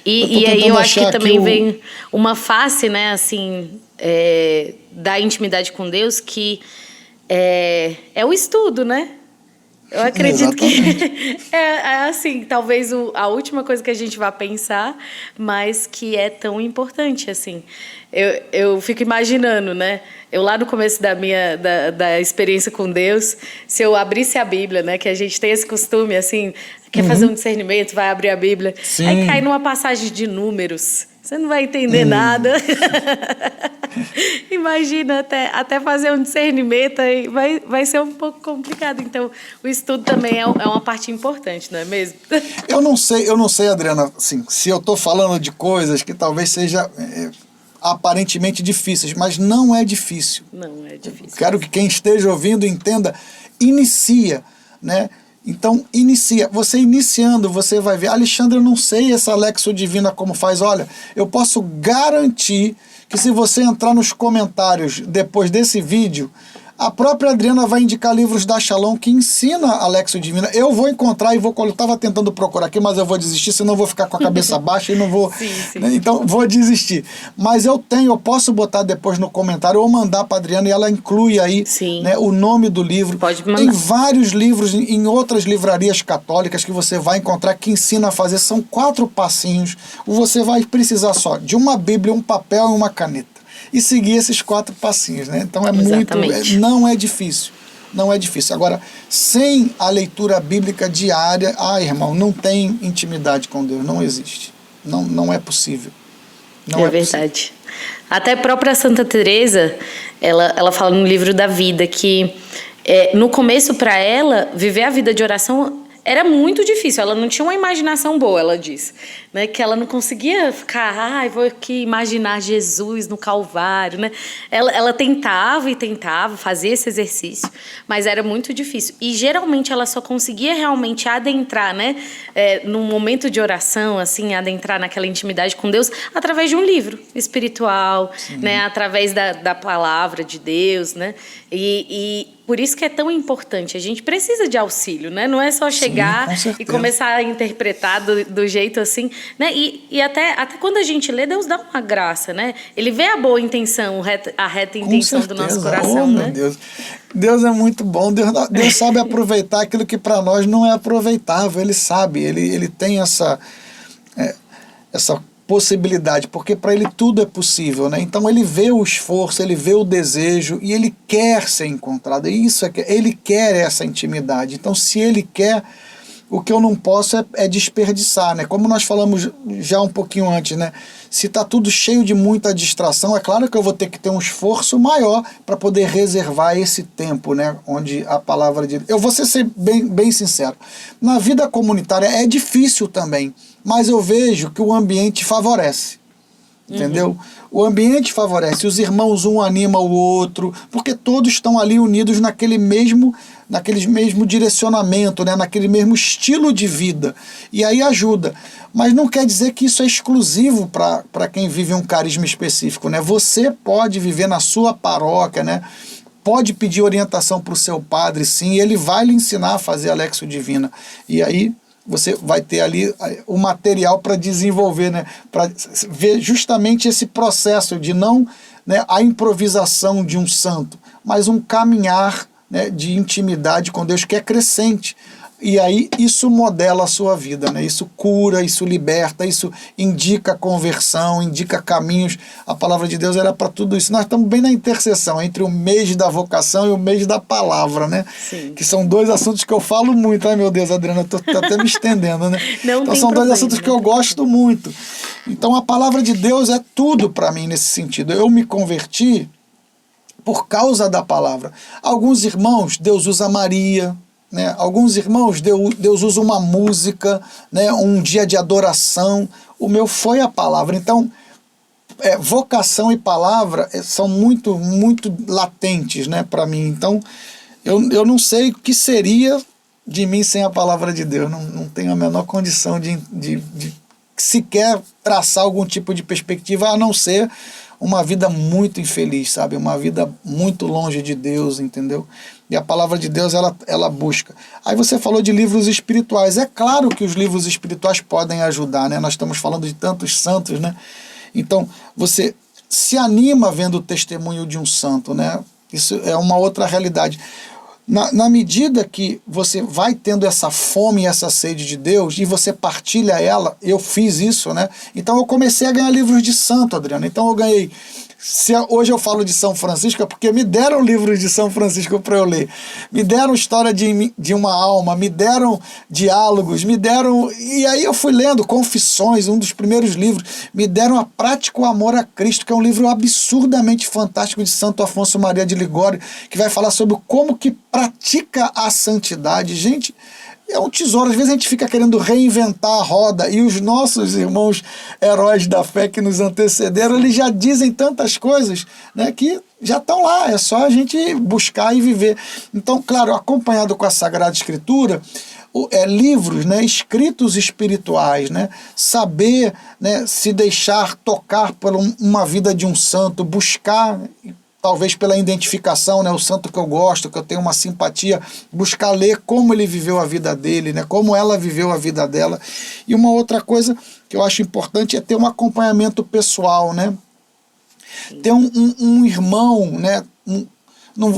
B: E aí eu acho que também vem uma face, né, assim, da intimidade com Deus, que é o estudo, né? Eu acredito que é assim, talvez a última coisa que a gente vai pensar, mas que é tão importante, assim. Eu fico imaginando, né? Eu lá no começo da experiência com Deus, se eu abrisse a Bíblia, né? Que a gente tem esse costume, assim, quer fazer um discernimento, vai abrir a Bíblia.
A: Sim.
B: Aí cai numa passagem de números. Você não vai entender nada. Imagina, até fazer um discernimento aí vai ser um pouco complicado. Então, o estudo também é uma parte importante, não é mesmo?
A: Eu não sei, Adriana, assim, se eu estou falando de coisas que talvez seja aparentemente difíceis, mas não é difícil.
B: Não é difícil.
A: Quero que quem esteja ouvindo entenda, inicia, né? Então, inicia. Você iniciando, você vai ver. Alexandre, eu não sei essa Lexo Divina como faz. Olha, eu posso garantir que se você entrar nos comentários depois desse vídeo, a própria Adriana vai indicar livros da Shalom que ensina a Lexo Divina. Eu vou encontrar e vou... Eu estava tentando procurar aqui, mas eu vou desistir, senão eu vou ficar com a cabeça baixa e não vou...
B: Sim.
A: Né? Então, vou desistir. Mas eu posso botar depois no comentário ou mandar para a Adriana e ela inclui aí, né, o nome do livro.
B: Pode mandar.
A: Tem vários livros em outras livrarias católicas que você vai encontrar que ensina a fazer. São 4 passinhos. Você vai precisar só de uma Bíblia, um papel e uma caneta. E seguir esses 4 passinhos, né? Então não é difícil. Não é difícil. Agora, sem a leitura bíblica diária, irmão, não tem intimidade com Deus, não existe. Não é possível. Não é
B: verdade.
A: Possível.
B: Até a própria Santa Teresa, ela fala no livro da vida que no começo para ela viver a vida de oração era muito difícil, ela não tinha uma imaginação boa, ela diz, né? Que ela não conseguia ficar, vou aqui imaginar Jesus no Calvário, né? Ela tentava e tentava fazer esse exercício, mas era muito difícil. E geralmente ela só conseguia realmente adentrar, né? Num momento de oração, assim, adentrar naquela intimidade com Deus através de um livro espiritual, né? Através da palavra de Deus, né? E por isso que é tão importante. A gente precisa de auxílio, né? Não é só chegar e começar a interpretar do jeito assim, né? E até quando a gente lê, Deus dá uma graça, né? Ele vê a boa intenção, a reta intenção do nosso coração, né?
A: Meu Deus. Deus é muito bom. Deus sabe aproveitar aquilo que para nós não é aproveitável. Ele sabe. Ele tem essa possibilidade, porque para ele tudo é possível, né? Então ele vê o esforço, ele vê o desejo e ele quer ser encontrado. Isso ele quer essa intimidade. Então, se ele quer, o que eu não posso é desperdiçar, né? Como nós falamos já um pouquinho antes, né? Se está tudo cheio de muita distração, é claro que eu vou ter que ter um esforço maior para poder reservar esse tempo, né? Onde a palavra de... Eu vou ser bem sincero. Na vida comunitária é difícil também, mas eu vejo que o ambiente favorece. Entendeu? O ambiente favorece, os irmãos um anima o outro, porque todos estão ali unidos naquele mesmo direcionamento, né? Naquele mesmo estilo de vida. E aí ajuda. Mas não quer dizer que isso é exclusivo para quem vive um carisma específico, né? Você pode viver na sua paróquia, né? Pode pedir orientação para o seu padre, sim, e ele vai lhe ensinar a fazer a Lexo Divina. E aí você vai ter ali o material para desenvolver, né? Para ver justamente esse processo de não, né, a improvisação de um santo, mas um caminhar, né, de intimidade com Deus que é crescente. E aí isso modela a sua vida, né? Isso cura, isso liberta, isso indica conversão, indica caminhos. A palavra de Deus era para tudo isso. Nós estamos bem na interseção entre o mês da vocação e o mês da palavra, né?
B: Sim.
A: Que são 2 assuntos que eu falo muito. Ai, meu Deus, Adriana, tô até me estendendo, né? Então são 2 assuntos que eu gosto muito. Então a palavra de Deus é tudo para mim nesse sentido. Eu me converti por causa da palavra. Alguns irmãos, Deus usa Maria, né? Alguns irmãos, Deus usa uma música, né? Um dia de adoração. O meu foi a palavra. Então, vocação e palavra são muito, muito latentes, né, para mim. Então, eu não sei o que seria de mim sem a palavra de Deus. Não tenho a menor condição de sequer traçar algum tipo de perspectiva, a não ser uma vida muito infeliz, sabe? Uma vida muito longe de Deus, entendeu? E a palavra de Deus, ela busca. Aí você falou de livros espirituais. É claro que os livros espirituais podem ajudar, né? Nós estamos falando de tantos santos, né? Então, você se anima vendo o testemunho de um santo, né? Isso é uma outra realidade. Na medida que você vai tendo essa fome e essa sede de Deus e você partilha ela, eu fiz isso, né? Então eu comecei a ganhar livros de santo, Adriano. Então eu ganhei. Hoje eu falo de São Francisco é porque me deram livros de São Francisco para eu ler. Me deram história de uma alma, me deram diálogos, me deram... E aí eu fui lendo Confissões, um dos primeiros livros. Me deram A Prática o Amor a Cristo, que é um livro absurdamente fantástico de Santo Afonso Maria de Ligório, que vai falar sobre como que pratica a santidade. Gente... é um tesouro. Às vezes a gente fica querendo reinventar a roda e os nossos irmãos heróis da fé que nos antecederam, eles já dizem tantas coisas, né, que já estão lá, é só a gente buscar e viver. Então, claro, acompanhado com a Sagrada Escritura, livros, né, escritos espirituais, né, saber, né, se deixar tocar por uma vida de um santo, buscar... talvez pela identificação, né, o santo que eu gosto, que eu tenho uma simpatia, buscar ler como ele viveu a vida dele, né, como ela viveu a vida dela. E uma outra coisa que eu acho importante é ter um acompanhamento pessoal, né? Ter um irmão, né?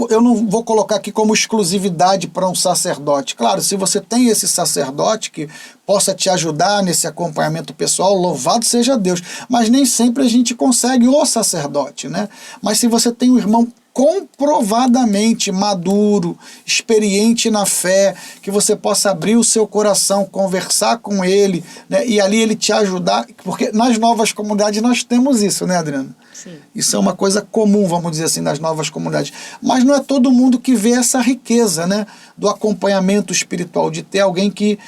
A: Eu não vou colocar aqui como exclusividade para um sacerdote. Claro, se você tem esse sacerdote que possa te ajudar nesse acompanhamento pessoal, louvado seja Deus. Mas nem sempre a gente consegue o sacerdote, né? Mas se você tem um irmão comprovadamente maduro, experiente na fé, que você possa abrir o seu coração, conversar com ele, né, e ali ele te ajudar, porque nas novas comunidades nós temos isso, né, Adriana?
B: Sim.
A: Isso é uma coisa comum, vamos dizer assim, nas novas comunidades. Mas não é todo mundo que vê essa riqueza, né, do acompanhamento espiritual, de ter alguém que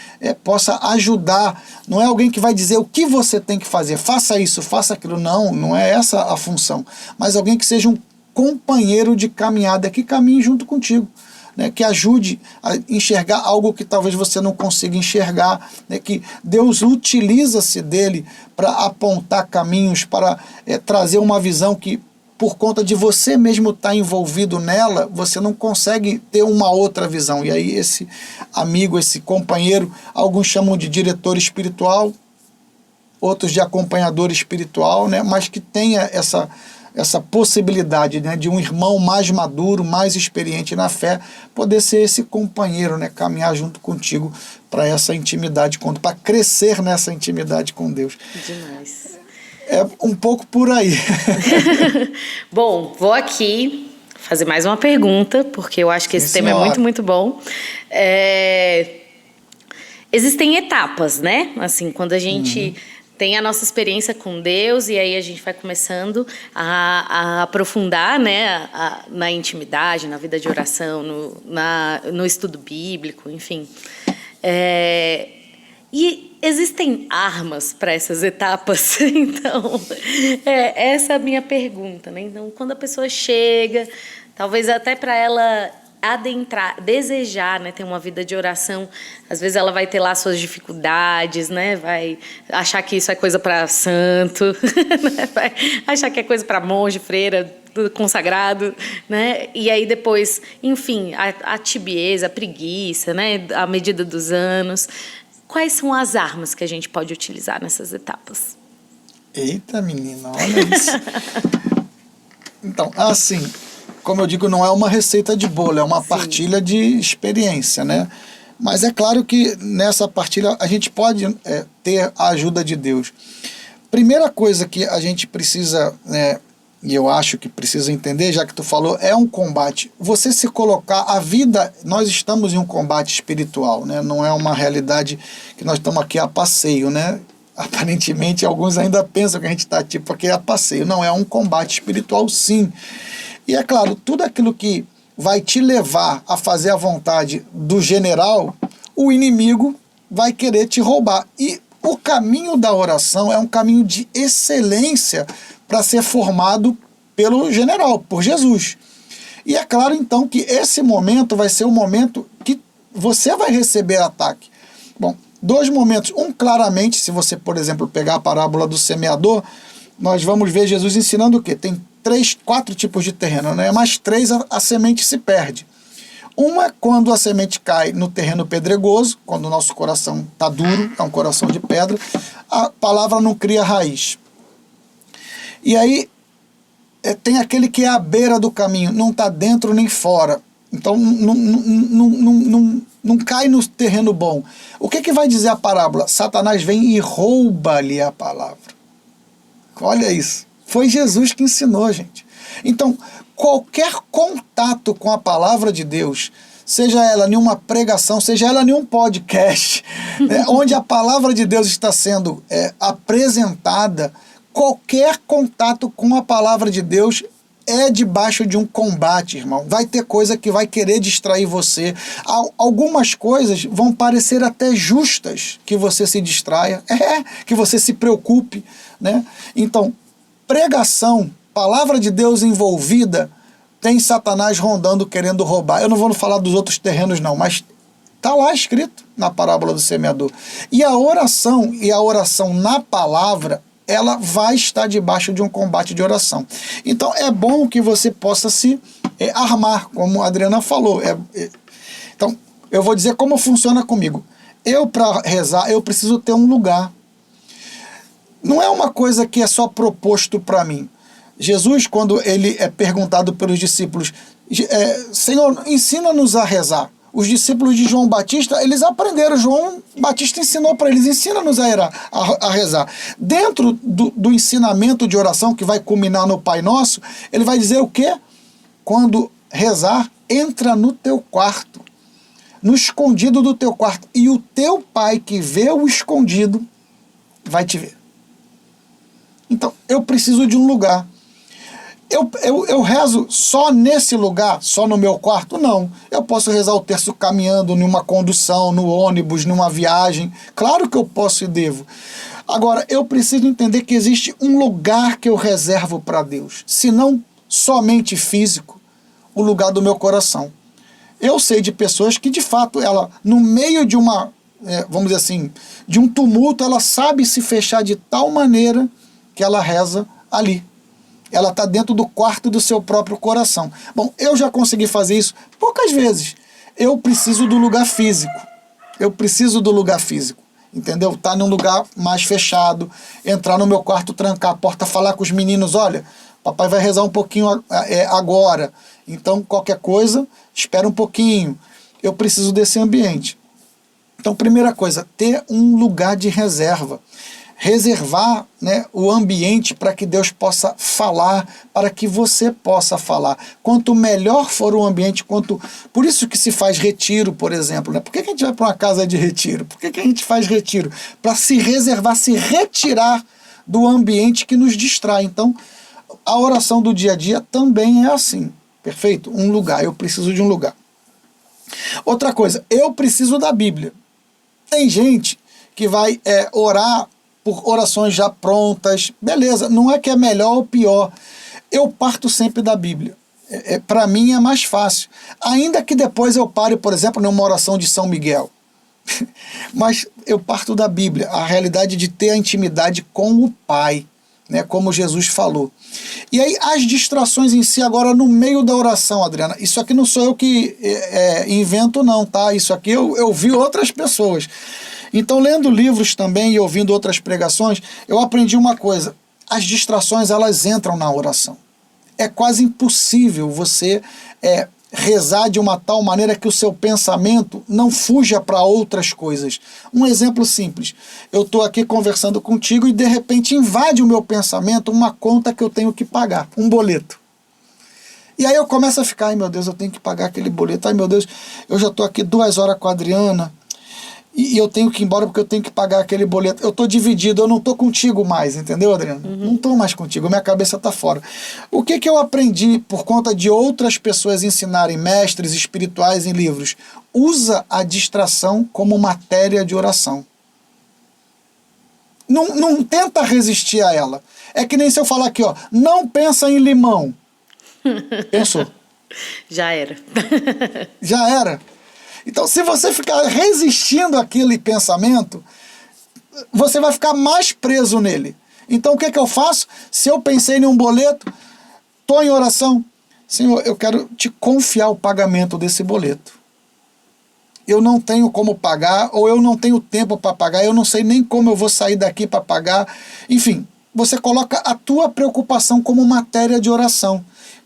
A: possa ajudar. Não é alguém que vai dizer o que você tem que fazer, faça isso, faça aquilo. Não, não é essa a função. Mas alguém que seja um companheiro de caminhada, que caminhe junto contigo, né, que ajude a enxergar algo que talvez você não consiga enxergar, né, que Deus utiliza-se dele para apontar caminhos, para trazer uma visão que, por conta de você mesmo estar envolvido nela, você não consegue ter uma outra visão. E aí esse amigo, esse companheiro, alguns chamam de diretor espiritual, outros de acompanhador espiritual, né, mas que tenha essa possibilidade, né, de um irmão mais maduro, mais experiente na fé, poder ser esse companheiro, né, caminhar junto contigo para essa intimidade, para crescer nessa intimidade com Deus.
B: Demais.
A: É um pouco por aí.
B: Bom, vou aqui fazer mais uma pergunta, porque eu acho que esse tema é muito, muito bom. Existem etapas, né? Assim, quando a gente... tem a nossa experiência com Deus e aí a gente vai começando a aprofundar, né, na intimidade, na vida de oração, no estudo bíblico, enfim. E existem armas para essas etapas? Então, essa é a minha pergunta, né? Então, quando a pessoa chega, talvez até para ela adentrar, desejar, né, ter uma vida de oração, às vezes ela vai ter lá suas dificuldades, né, vai achar que isso é coisa para santo, né? Vai achar que é coisa para monge, freira, consagrado, né, e aí depois, enfim, a tibieza, a preguiça, né, à medida dos anos. Quais são as armas que a gente pode utilizar nessas etapas?
A: Eita, menina, olha isso. Então, assim, como eu digo, não é uma receita de bolo, é uma partilha de experiência, né? Mas é claro que nessa partilha a gente pode ter a ajuda de Deus. Primeira coisa que a gente precisa, e eu acho que precisa entender, já que tu falou, é um combate. Você se colocar, a vida, nós estamos em um combate espiritual, né? Não é uma realidade que nós estamos aqui a passeio, né? Aparentemente, alguns ainda pensam que a gente está tipo aqui a passeio. Não, é um combate espiritual, sim. E é claro, tudo aquilo que vai te levar a fazer a vontade do general, o inimigo vai querer te roubar. E o caminho da oração é um caminho de excelência para ser formado pelo general, por Jesus. E é claro, então, que esse momento vai ser o momento que você vai receber ataque. Bom, dois momentos. Um, claramente, se você, por exemplo, pegar a parábola do semeador, nós vamos ver Jesus ensinando o quê? Tem 4 tipos de terreno, né? Mas 3 a semente se perde. Uma é quando a semente cai no terreno pedregoso, quando o nosso coração está duro, é um coração de pedra, a palavra não cria raiz. E aí tem aquele que é à beira do caminho, não está dentro nem fora. Então não cai no terreno bom. O que vai dizer a parábola? Satanás vem e rouba-lhe a palavra. Olha isso. Foi Jesus que ensinou, gente. Então, qualquer contato com a palavra de Deus, seja ela em uma pregação, seja ela em um podcast, onde a palavra de Deus está sendo apresentada, qualquer contato com a palavra de Deus é debaixo de um combate, irmão. Vai ter coisa que vai querer distrair você. Algumas coisas vão parecer até justas que você se distraia, que você se preocupe, né? Então, pregação, palavra de Deus envolvida, tem Satanás rondando, querendo roubar. Eu não vou falar dos outros terrenos não, mas está lá escrito na parábola do semeador. E a oração na palavra, ela vai estar debaixo de um combate de oração. Então é bom que você possa se armar, como a Adriana falou. Então, eu vou dizer como funciona comigo. Eu, para rezar, eu preciso ter um lugar. Não é uma coisa que é só proposto para mim. Jesus, quando ele é perguntado pelos discípulos, Senhor, ensina-nos a rezar. Os discípulos de João Batista, eles aprenderam. João Batista ensinou para eles, ensina-nos a rezar. Dentro do ensinamento de oração, que vai culminar no Pai Nosso, ele vai dizer o quê? Quando rezar, entra no teu quarto, no escondido do teu quarto, e o teu Pai que vê o escondido vai te ver. Então, eu preciso de um lugar. Eu rezo só nesse lugar, só no meu quarto? Não. Eu posso rezar o terço caminhando, numa condução, no ônibus, numa viagem. Claro que eu posso e devo. Agora, eu preciso entender que existe um lugar que eu reservo para Deus. Se não somente físico, o lugar do meu coração. Eu sei de pessoas que, de fato, ela, no meio de uma, vamos dizer assim, de um tumulto, ela sabe se fechar de tal maneira que ela reza ali. Ela está dentro do quarto do seu próprio coração. Bom, eu já consegui fazer isso poucas vezes. Eu preciso do lugar físico. Entendeu? Estar num lugar mais fechado, entrar no meu quarto, trancar a porta, falar com os meninos, olha, papai vai rezar um pouquinho agora. Então, qualquer coisa, espera um pouquinho. Eu preciso desse ambiente. Então, primeira coisa, ter um lugar de reserva. Reservar, né, o ambiente para que Deus possa falar, para que você possa falar. Quanto melhor for o ambiente, por isso que se faz retiro, por exemplo. Né? Por que a gente vai para uma casa de retiro? Por que a gente faz retiro? Para se reservar, se retirar do ambiente que nos distrai. Então, a oração do dia a dia também é assim. Perfeito? Um lugar. Eu preciso de um lugar. Outra coisa, eu preciso da Bíblia. Tem gente que vai orar por orações já prontas, beleza, não é que é melhor ou pior, eu parto sempre da Bíblia, para mim é mais fácil, ainda que depois eu pare, por exemplo, numa oração de São Miguel, mas eu parto da Bíblia, a realidade de ter a intimidade com o Pai, né, como Jesus falou. E aí as distrações em si, agora no meio da oração, Adriana, isso aqui não sou eu que invento não, tá? Isso aqui eu vi outras pessoas. Então, lendo livros também e ouvindo outras pregações, eu aprendi uma coisa, as distrações elas entram na oração. É quase impossível você rezar de uma tal maneira que o seu pensamento não fuja para outras coisas. Um exemplo simples, eu estou aqui conversando contigo e de repente invade o meu pensamento uma conta que eu tenho que pagar, um boleto. E aí eu começo a ficar, ai meu Deus, eu tenho que pagar aquele boleto, ai meu Deus, eu já estou aqui 2 horas com a Adriana, e eu tenho que ir embora porque eu tenho que pagar aquele boleto. Eu estou dividido, eu não estou contigo mais, entendeu, Adriana? Não estou mais contigo, minha cabeça está fora. O que eu aprendi por conta de outras pessoas ensinarem, mestres espirituais em livros? Usa a distração como matéria de oração. Não tenta resistir a ela. É que nem se eu falar aqui, ó, não pensa em limão. Pensou?
B: Já era.
A: Já era? Então, se você ficar resistindo àquele pensamento, você vai ficar mais preso nele. Então, o que eu faço? Se eu pensei em um boleto, estou em oração. Senhor, eu quero te confiar o pagamento desse boleto. Eu não tenho como pagar, ou eu não tenho tempo para pagar, eu não sei nem como eu vou sair daqui para pagar. Enfim, você coloca a tua preocupação como matéria de oração.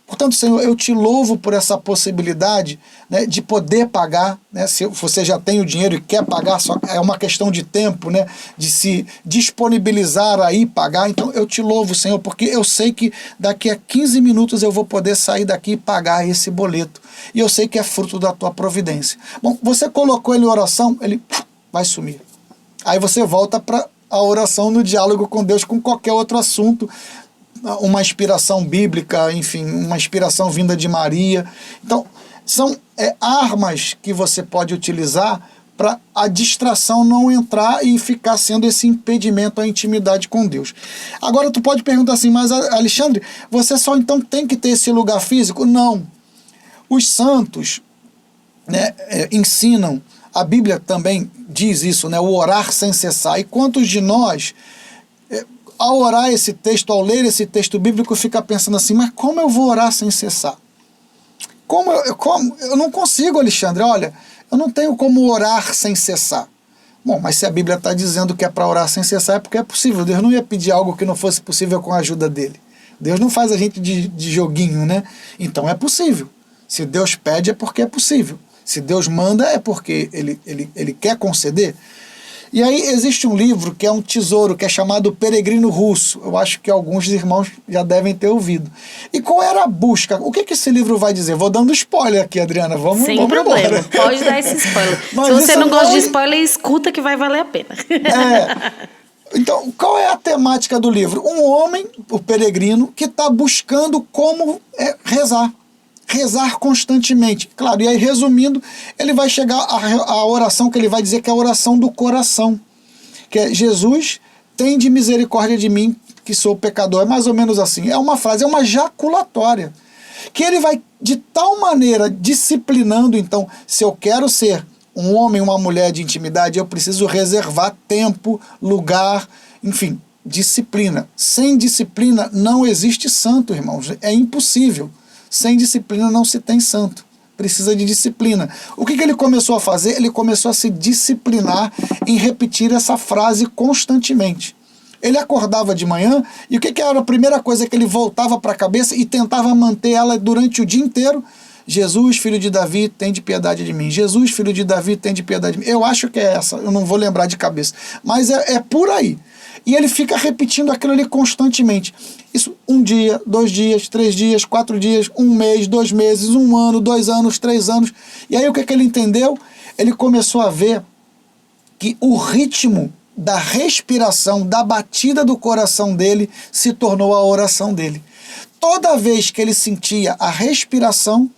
A: Portanto, Senhor, eu te louvo por essa possibilidade, né, de poder pagar, né, se você já tem o dinheiro e quer pagar, só é uma questão de tempo, né, de se disponibilizar aí pagar. Então eu te louvo, Senhor, porque eu sei que daqui a 15 minutos eu vou poder sair daqui e pagar esse boleto. E eu sei que é fruto da tua providência. Bom, você colocou ele em oração, ele vai sumir. Aí você volta para a oração no diálogo com Deus, com qualquer outro assunto, uma inspiração bíblica, enfim, uma inspiração vinda de Maria. Então, são armas que você pode utilizar para a distração não entrar e ficar sendo esse impedimento à intimidade com Deus. Agora tu pode perguntar assim, mas Alexandre, você só então tem que ter esse lugar físico? Não. Os santos, né, ensinam, a Bíblia também diz isso, né, o orar sem cessar. E quantos de nós, ao orar esse texto, ao ler esse texto bíblico, fica pensando assim, mas como eu vou orar sem cessar? Como eu não consigo, Alexandre, olha, eu não tenho como orar sem cessar. Bom, mas se a Bíblia está dizendo que é para orar sem cessar, é porque é possível. Deus não ia pedir algo que não fosse possível com a ajuda dele. Deus não faz a gente de joguinho, né? Então é possível. Se Deus pede, é porque é possível. Se Deus manda, é porque ele quer conceder. E aí existe um livro que é um tesouro, que é chamado Peregrino Russo. Eu acho que alguns irmãos já devem ter ouvido. E qual era a busca? O que esse livro vai dizer? Vou dando spoiler aqui, Adriana. Vamos
B: problema,
A: embora.
B: Pode dar esse spoiler.
A: Mas
B: se você não gosta de spoiler, escuta que vai valer a pena.
A: Então, qual é a temática do livro? Um homem, o peregrino, que está buscando como rezar. Rezar constantemente. Claro, e aí resumindo, ele vai chegar à oração que ele vai dizer que é a oração do coração. Que é: Jesus, tende misericórdia de mim, que sou pecador. É mais ou menos assim. É uma frase, é uma jaculatória. Que ele vai de tal maneira disciplinando, então, se eu quero ser um homem, uma mulher de intimidade, eu preciso reservar tempo, lugar, enfim, disciplina. Sem disciplina não existe santo, irmãos. É impossível. Sem disciplina não se tem santo. Precisa de disciplina. O que ele começou a fazer? Ele começou a se disciplinar em repetir essa frase constantemente. Ele acordava de manhã e o que era a primeira coisa que ele voltava para a cabeça e tentava manter ela durante o dia inteiro? Jesus, filho de Davi, tende piedade de mim. Jesus, filho de Davi, tende piedade de mim. Eu acho que é essa, eu não vou lembrar de cabeça. Mas é por aí. E ele fica repetindo aquilo ali constantemente. Isso 1 dia, 2 dias, 3 dias, 4 dias, 1 mês, 2 meses, 1 ano, 2 anos, 3 anos. E aí o que ele entendeu? Ele começou a ver que o ritmo da respiração, da batida do coração dele, se tornou a oração dele. Toda vez que ele sentia a respiração,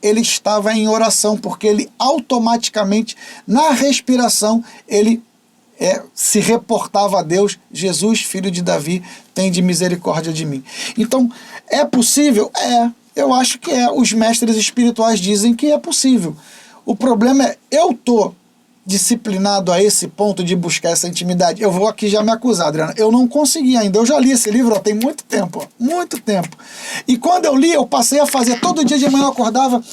A: ele estava em oração, porque ele automaticamente, na respiração, ele se reportava a Deus: Jesus, filho de Davi, tende misericórdia de mim. Então, é possível? Eu acho que é. Os mestres espirituais dizem que é possível. O problema é, eu estou disciplinado a esse ponto de buscar essa intimidade? Eu vou aqui já me acusar, Adriana. Eu não consegui ainda. Eu já li esse livro tem muito tempo. Muito tempo. E quando eu li, eu passei a fazer todo dia de manhã, eu acordava.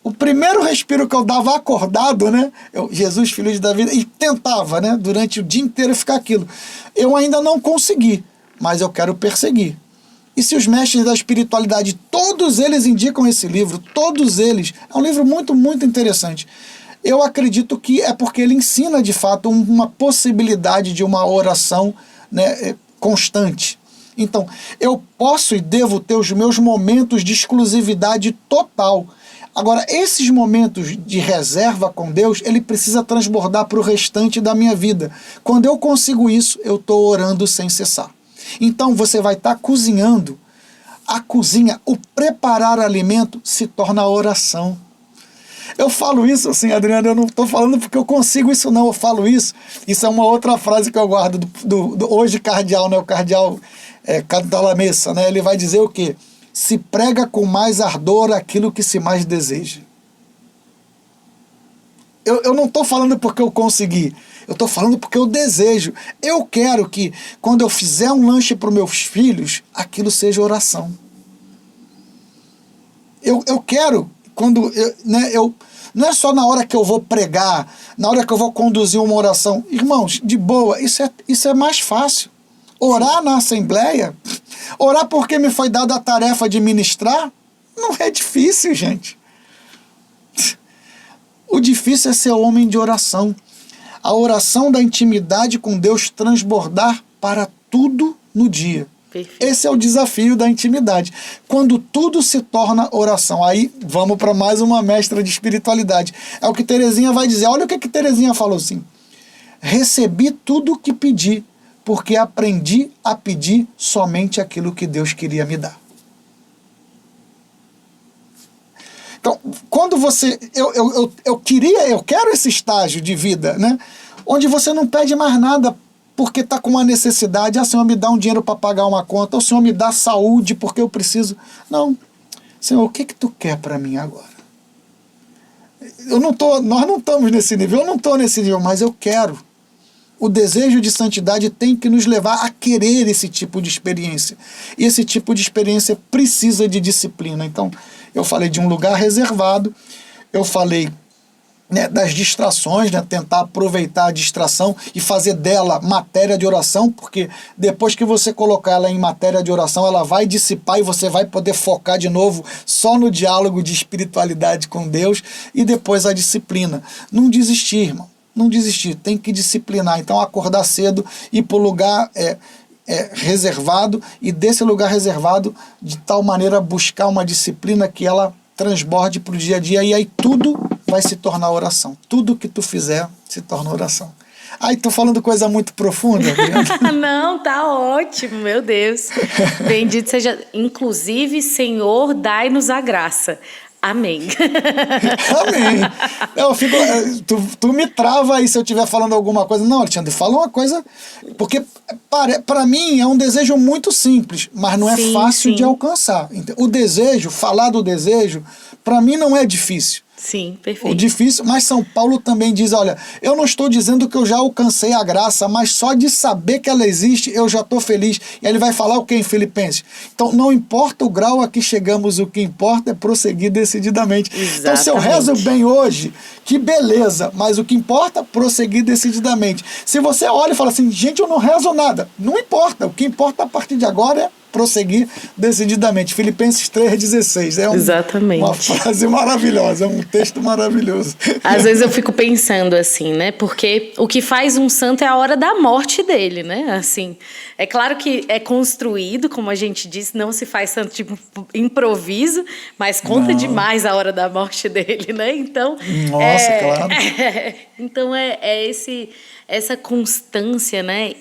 A: O primeiro respiro que eu dava acordado, né? Jesus, filho de Davi, e tentava, né? Durante o dia inteiro ficar aquilo. Eu ainda não consegui, mas eu quero perseguir. E se os mestres da espiritualidade, todos eles indicam esse livro, todos eles, é um livro muito, muito interessante. Eu acredito que é porque ele ensina, de fato, uma possibilidade de uma oração, né, constante. Então, eu posso e devo ter os meus momentos de exclusividade total. Agora, esses momentos de reserva com Deus, ele precisa transbordar para o restante da minha vida. Quando eu consigo isso, eu estou orando sem cessar. Então, você vai estar cozinhando. A cozinha, o preparar alimento, se torna oração. Eu falo isso assim, Adriano, eu não estou falando porque eu consigo isso não, eu falo isso. Isso é uma outra frase que eu guardo do hoje cardeal, né? O cardeal Cantalamessa, né? Ele vai dizer o quê? Se prega com mais ardor aquilo que se mais deseja. Eu não estou falando porque eu consegui, eu estou falando porque eu desejo. Eu quero que, quando eu fizer um lanche para os meus filhos, aquilo seja oração. Eu quero, não é só na hora que eu vou pregar, na hora que eu vou conduzir uma oração. Irmãos, de boa, isso é mais fácil. Orar na assembleia, orar porque me foi dada a tarefa de ministrar, Não é difícil, gente. O difícil é ser homem de oração. A oração da intimidade com Deus transbordar para tudo no dia. Perfeito. Esse é o desafio da intimidade. Quando tudo se torna oração. Aí vamos para mais uma mestra de espiritualidade. É o que Terezinha vai dizer. Olha o que Terezinha falou assim. Recebi tudo o que pedi, porque aprendi a pedir somente aquilo que Deus queria me dar. Então, quando você... Eu quero esse estágio de vida, né? Onde você não pede mais nada porque está com uma necessidade. Ah, Senhor, me dá um dinheiro para pagar uma conta. O Senhor me dá saúde porque eu preciso. Não. Senhor, o que tu quer para mim agora? Nós não estamos nesse nível. Eu não estou nesse nível, mas eu quero. O desejo de santidade tem que nos levar a querer esse tipo de experiência. E esse tipo de experiência precisa de disciplina. Então, eu falei de um lugar reservado, eu falei, né, das distrações, né, tentar aproveitar a distração e fazer dela matéria de oração, porque depois que você colocar ela em matéria de oração, ela vai dissipar e você vai poder focar de novo só no diálogo de espiritualidade com Deus, e depois a disciplina. Não desistir, irmão. Não desistir, tem que disciplinar. Então acordar cedo, ir para o lugar reservado, e desse lugar reservado, de tal maneira buscar uma disciplina que ela transborde para o dia a dia, e aí tudo vai se tornar oração. Tudo que tu fizer se torna oração. Ai, tô falando coisa muito profunda, Adriana.
B: Não, tá ótimo, meu Deus. Bendito seja. Inclusive, Senhor, dai-nos a graça. Amém.
A: Amém. Eu fico, tu me trava aí se eu estiver falando alguma coisa. Não, Alexandre, fala uma coisa, porque para mim é um desejo muito simples, mas não é fácil de alcançar. O desejo, falar do desejo, para mim não é difícil.
B: Sim, perfeito.
A: O difícil, mas São Paulo também diz, olha, eu não estou dizendo que eu já alcancei a graça, mas só de saber que ela existe, eu já estou feliz. E aí ele vai falar o que em Filipenses? Então, não importa o grau a que chegamos, o que importa é prosseguir decididamente. Exatamente. Então, se eu rezo bem hoje, que beleza, mas o que importa é prosseguir decididamente. Se você olha e fala assim, gente, eu não rezo nada, não importa, o que importa a partir de agora é prosseguir decididamente. Filipenses 3,16.
B: Exatamente.
A: Uma frase maravilhosa, é um texto maravilhoso.
B: Às vezes eu fico pensando assim, né? Porque o que faz um santo é a hora da morte dele, né? Assim, é claro que é construído, como a gente disse, não se faz santo tipo improviso, mas conta demais a hora da morte dele, né? Então,
A: claro.
B: Então essa constância, né?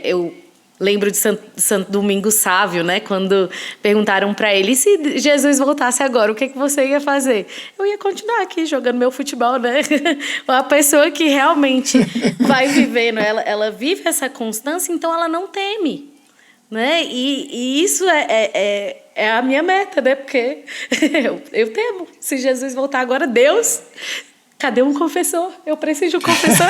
B: Eu lembro de Santo Domingo Sávio, né? Quando perguntaram para ele, e se Jesus voltasse agora, o que você ia fazer? Eu ia continuar aqui jogando meu futebol, né? Uma pessoa que realmente vai vivendo, ela vive essa constância, então ela não teme, né? E isso é a minha meta, né? Porque eu temo. Se Jesus voltar agora, Deus... Cadê um confessor? Eu preciso de um confessor.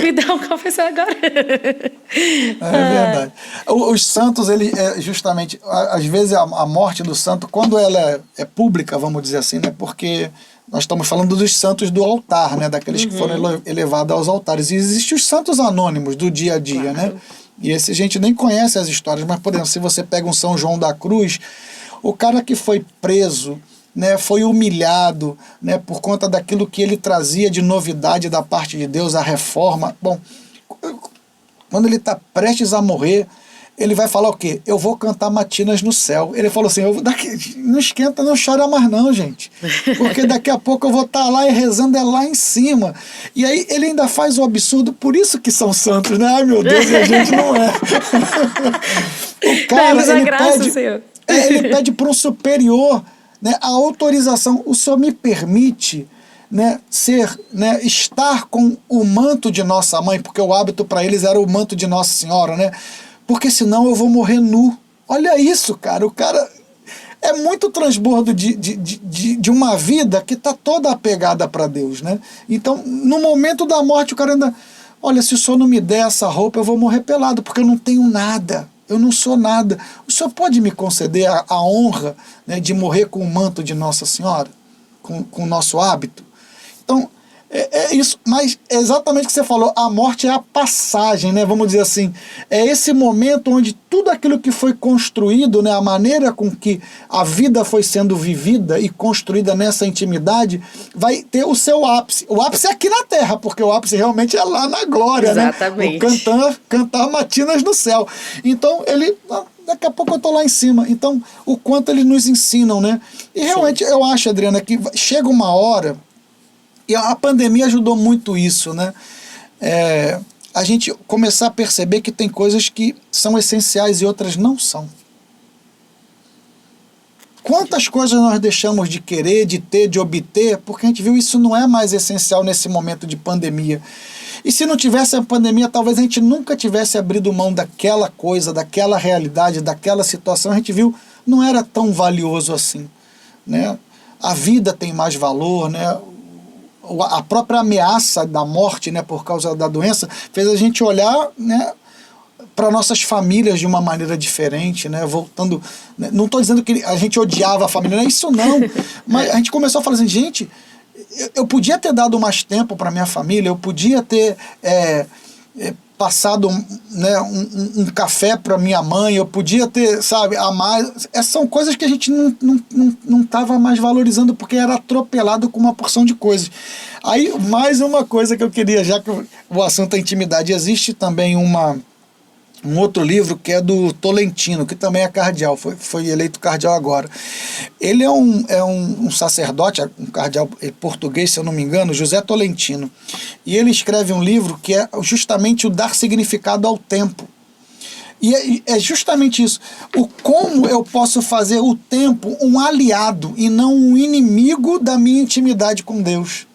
B: Me dá um confessor agora.
A: É verdade. Os santos, justamente, às vezes a morte do santo, quando ela é pública, vamos dizer assim, né? Porque nós estamos falando dos santos do altar, né? Daqueles que foram elevados aos altares. E existem os santos anônimos do dia a dia, claro, né? E esse a gente nem conhece as histórias, mas, por exemplo, se você pega um São João da Cruz, o cara que foi preso, né, foi humilhado, né, por conta daquilo que ele trazia de novidade da parte de Deus, a reforma. Bom, quando ele está prestes a morrer, ele vai falar o quê? Eu vou cantar matinas no céu. Ele falou assim, não esquenta, não chora mais não, gente. Porque daqui a pouco eu vou estar lá e rezando lá em cima. E aí ele ainda faz o absurdo, por isso que são santos, né? Ai, meu Deus, e a gente não é. O cara, ele pede para um superior, né, a autorização. O Senhor me permite, né, estar com o manto de nossa mãe, porque o hábito para eles era o manto de Nossa Senhora, né? Porque senão eu vou morrer nu. Olha isso, cara. O cara é muito transbordo de uma vida que está toda apegada para Deus, né? Então, no momento da morte, o cara ainda... Olha, se o Senhor não me der essa roupa, eu vou morrer pelado, porque eu não tenho nada. Eu não sou nada. O Senhor pode me conceder a honra, né, de morrer com o manto de Nossa Senhora? Com o nosso hábito? Então, É isso, mas é exatamente o que você falou, a morte é a passagem, né? Vamos dizer assim, é esse momento onde tudo aquilo que foi construído, né? A maneira com que a vida foi sendo vivida e construída nessa intimidade, vai ter o seu ápice. O ápice é aqui na Terra, porque o ápice realmente é lá na glória,
B: exatamente,
A: né? O cantar matinas no céu. Então, daqui a pouco eu tô lá em cima. Então, o quanto eles nos ensinam, né? E realmente, eu acho, Adriana, que chega uma hora. E a pandemia ajudou muito isso, né? A gente começar a perceber que tem coisas que são essenciais e outras não são. Quantas coisas nós deixamos de querer, de ter, de obter, porque a gente viu isso não é mais essencial nesse momento de pandemia. E se não tivesse a pandemia, talvez a gente nunca tivesse abrido mão daquela coisa, daquela realidade, daquela situação. A gente viu, não era tão valioso assim, né? A vida tem mais valor, né? A própria ameaça da morte, né, por causa da doença, fez a gente olhar, né, para nossas famílias de uma maneira diferente, né, voltando, né, não estou dizendo que a gente odiava a família, não é isso não, mas a gente começou a falar assim, gente, eu podia ter dado mais tempo para minha família, eu podia ter passado, né, um café para minha mãe, eu podia ter, sabe, a mais. Essas são coisas que a gente não estava mais valorizando porque era atropelado com uma porção de coisas. Aí, mais uma coisa que eu queria, já que o assunto é intimidade, existe também um outro livro que é do Tolentino, que também é cardeal, foi eleito cardeal agora. Ele é um sacerdote, um cardeal português, se eu não me engano, José Tolentino. E ele escreve um livro que é justamente o dar significado ao tempo. E é justamente isso. Como eu posso fazer o tempo um aliado e não um inimigo da minha intimidade com Deus.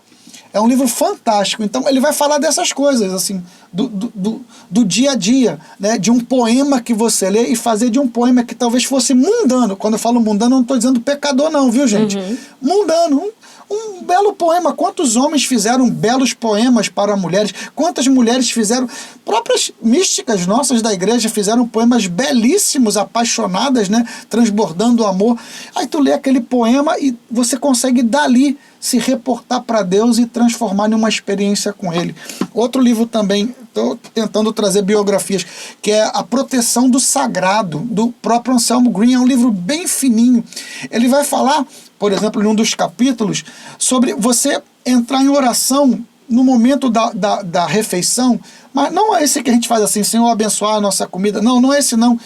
A: É um livro fantástico. Então ele vai falar dessas coisas, assim, do dia a dia, né? De um poema que você lê e fazer de um poema que talvez fosse mundano. Quando eu falo mundano, eu não estou dizendo pecador não, viu, gente? Mundano, um belo poema. Quantos homens fizeram belos poemas para mulheres? Quantas mulheres fizeram? Próprias místicas nossas da igreja fizeram poemas belíssimos, apaixonadas, né? Transbordando amor. Aí tu lê aquele poema e você consegue dali se reportar para Deus e transformar em uma experiência com Ele. Outro livro também, estou tentando trazer biografias, que é A Proteção do Sagrado, do próprio Anselmo Green. É um livro bem fininho. Ele vai falar, por exemplo, em um dos capítulos, sobre você entrar em oração no momento da refeição, mas não é esse que a gente faz assim, Senhor, abençoar a nossa comida. Não, não é esse não.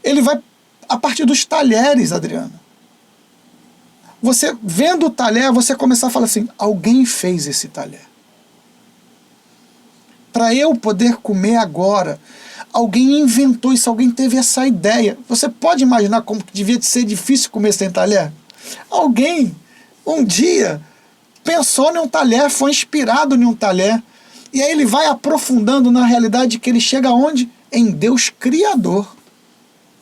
A: Ele vai a partir dos talheres, Adriana. Você, vendo o talher, você começar a falar assim, alguém fez esse talher. Para eu poder comer agora, alguém inventou isso, alguém teve essa ideia. Você pode imaginar como que devia ser difícil comer sem talher? Alguém, um dia, pensou em um talher, foi inspirado em um talher, e aí ele vai aprofundando na realidade que ele chega aonde? Em Deus Criador,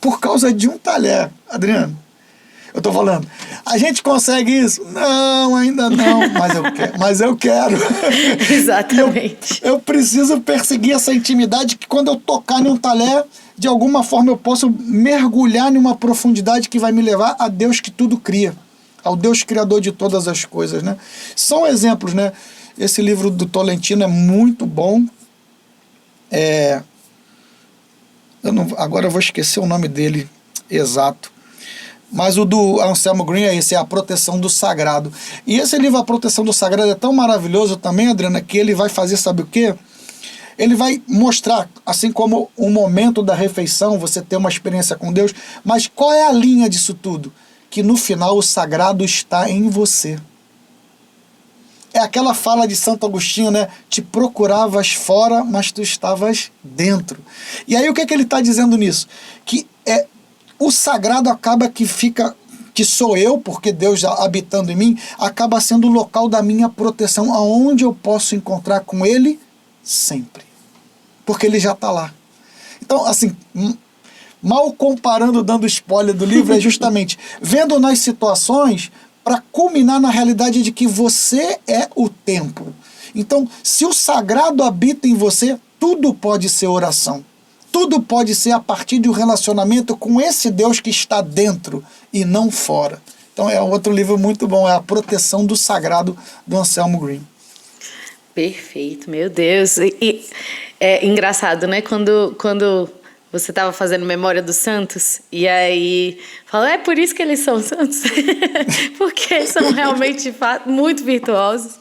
A: por causa de um talher, Adriano. Eu estou falando, a gente consegue isso? Não, ainda não, mas eu quero.
B: Exatamente.
A: Eu preciso perseguir essa intimidade que quando eu tocar em um talher, de alguma forma eu posso mergulhar em uma profundidade que vai me levar a Deus que tudo cria, ao Deus criador de todas as coisas, né? São exemplos, né? Esse livro do Tolentino é muito bom. Agora eu vou esquecer o nome dele exato. Mas o do Anselmo Green é esse, é A Proteção do Sagrado. E esse livro, A Proteção do Sagrado, é tão maravilhoso também, Adriana, que ele vai fazer, sabe o quê? Ele vai mostrar, assim como o momento da refeição, você ter uma experiência com Deus, mas qual é a linha disso tudo? Que no final o sagrado está em você. É aquela fala de Santo Agostinho, né? Te procuravas fora, mas tu estavas dentro. E aí o que ele está dizendo nisso? Que o sagrado acaba que sou eu, porque Deus habitando em mim, acaba sendo o local da minha proteção, aonde eu posso encontrar com Ele sempre. Porque Ele já está lá. Então, assim, mal comparando, dando spoiler do livro, é justamente vendo nas situações para culminar na realidade de que você é o templo. Então, se o sagrado habita em você, tudo pode ser oração. Tudo pode ser a partir de um relacionamento com esse Deus que está dentro e não fora. Então é outro livro muito bom, é A Proteção do Sagrado, do Anselmo Green.
B: Perfeito, meu Deus. E é engraçado, né? Quando você estava fazendo Memória dos Santos, e aí fala, é por isso que eles são santos, porque são realmente, de fato, muito virtuosos.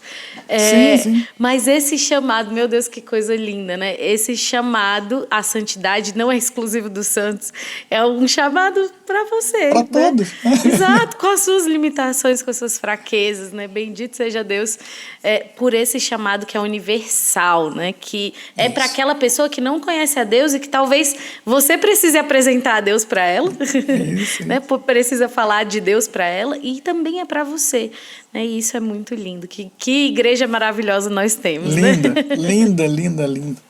A: Sim.
B: Mas esse chamado, meu Deus, que coisa linda, né? Esse chamado à santidade não é exclusivo dos santos, é um chamado para você.
A: Para
B: né?
A: todos.
B: Exato, com as suas limitações, com as suas fraquezas, né? Bendito seja Deus por esse chamado que é universal, né? Que é para aquela pessoa que não conhece a Deus e que talvez você precise apresentar a Deus para ela, né? Precisa falar de Deus para ela, e também é para você. E isso é muito lindo. Que igreja maravilhosa nós temos,
A: linda,
B: né?
A: linda.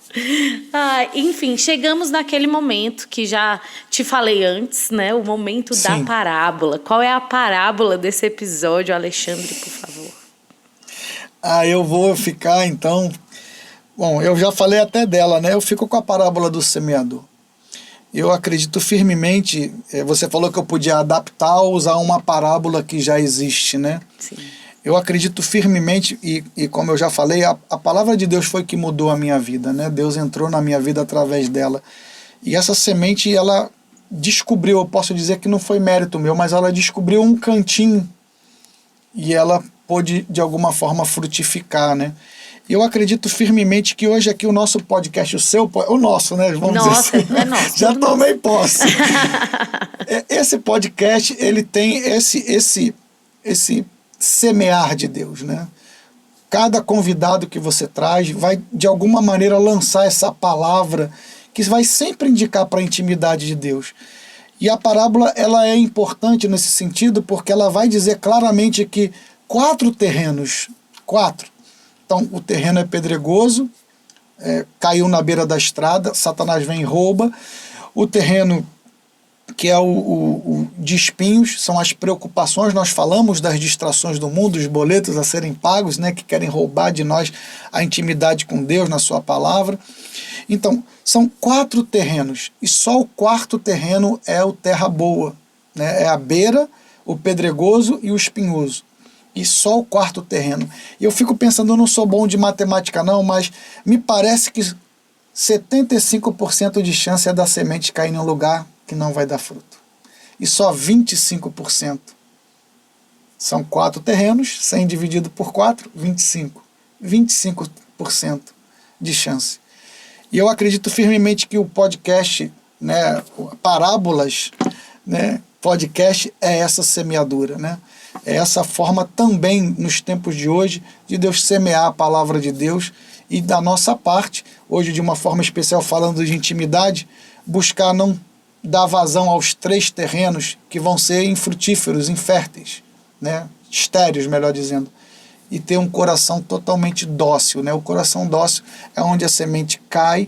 B: Enfim, chegamos naquele momento que já te falei antes, né? O momento da parábola. Qual é a parábola desse episódio, Alexandre, por favor?
A: Eu vou ficar, então... Bom, eu já falei até dela, né? Eu fico com a parábola do semeador. Eu acredito firmemente... Você falou que eu podia adaptar ou usar uma parábola que já existe, né?
B: Sim.
A: Eu acredito firmemente, e como eu já falei, a palavra de Deus foi que mudou a minha vida, né? Deus entrou na minha vida através dela. E essa semente, ela descobriu, eu posso dizer que não foi mérito meu, mas ela descobriu um cantinho e ela pôde, de alguma forma, frutificar, né? Eu acredito firmemente que hoje aqui o nosso podcast, o nosso, né? Vamos dizer assim.
B: É nosso.
A: Já tomei posse. Esse podcast, ele tem esse semear de Deus, né? Cada convidado que você traz vai, de alguma maneira, lançar essa palavra que vai sempre indicar para a intimidade de Deus. E a parábola, ela é importante nesse sentido porque ela vai dizer claramente que 4 terrenos, 4. Então, o terreno é pedregoso, caiu na beira da estrada, Satanás vem e rouba. O terreno que é o de espinhos, são as preocupações, nós falamos das distrações do mundo, os boletos a serem pagos, né, que querem roubar de nós a intimidade com Deus na sua palavra. Então, são 4 terrenos, e só o 4º terreno é o terra boa, né, é a beira, o pedregoso e o espinhoso. E só o 4º terreno. E eu fico pensando, eu não sou bom de matemática não, mas me parece que 75% de chance é da semente cair em um lugar que não vai dar fruto. E só 25%. São 4 terrenos, 100 dividido por 4, 25. 25% de chance. E eu acredito firmemente que o podcast, né, parábolas, né, podcast é essa semeadura, né? É essa forma também, nos tempos de hoje, de Deus semear a palavra de Deus e da nossa parte, hoje de uma forma especial falando de intimidade, buscar não dar vazão aos 3 terrenos que vão ser infrutíferos, inférteis, né? Estéreis, melhor dizendo, e ter um coração totalmente dócil, né? O coração dócil é onde a semente cai,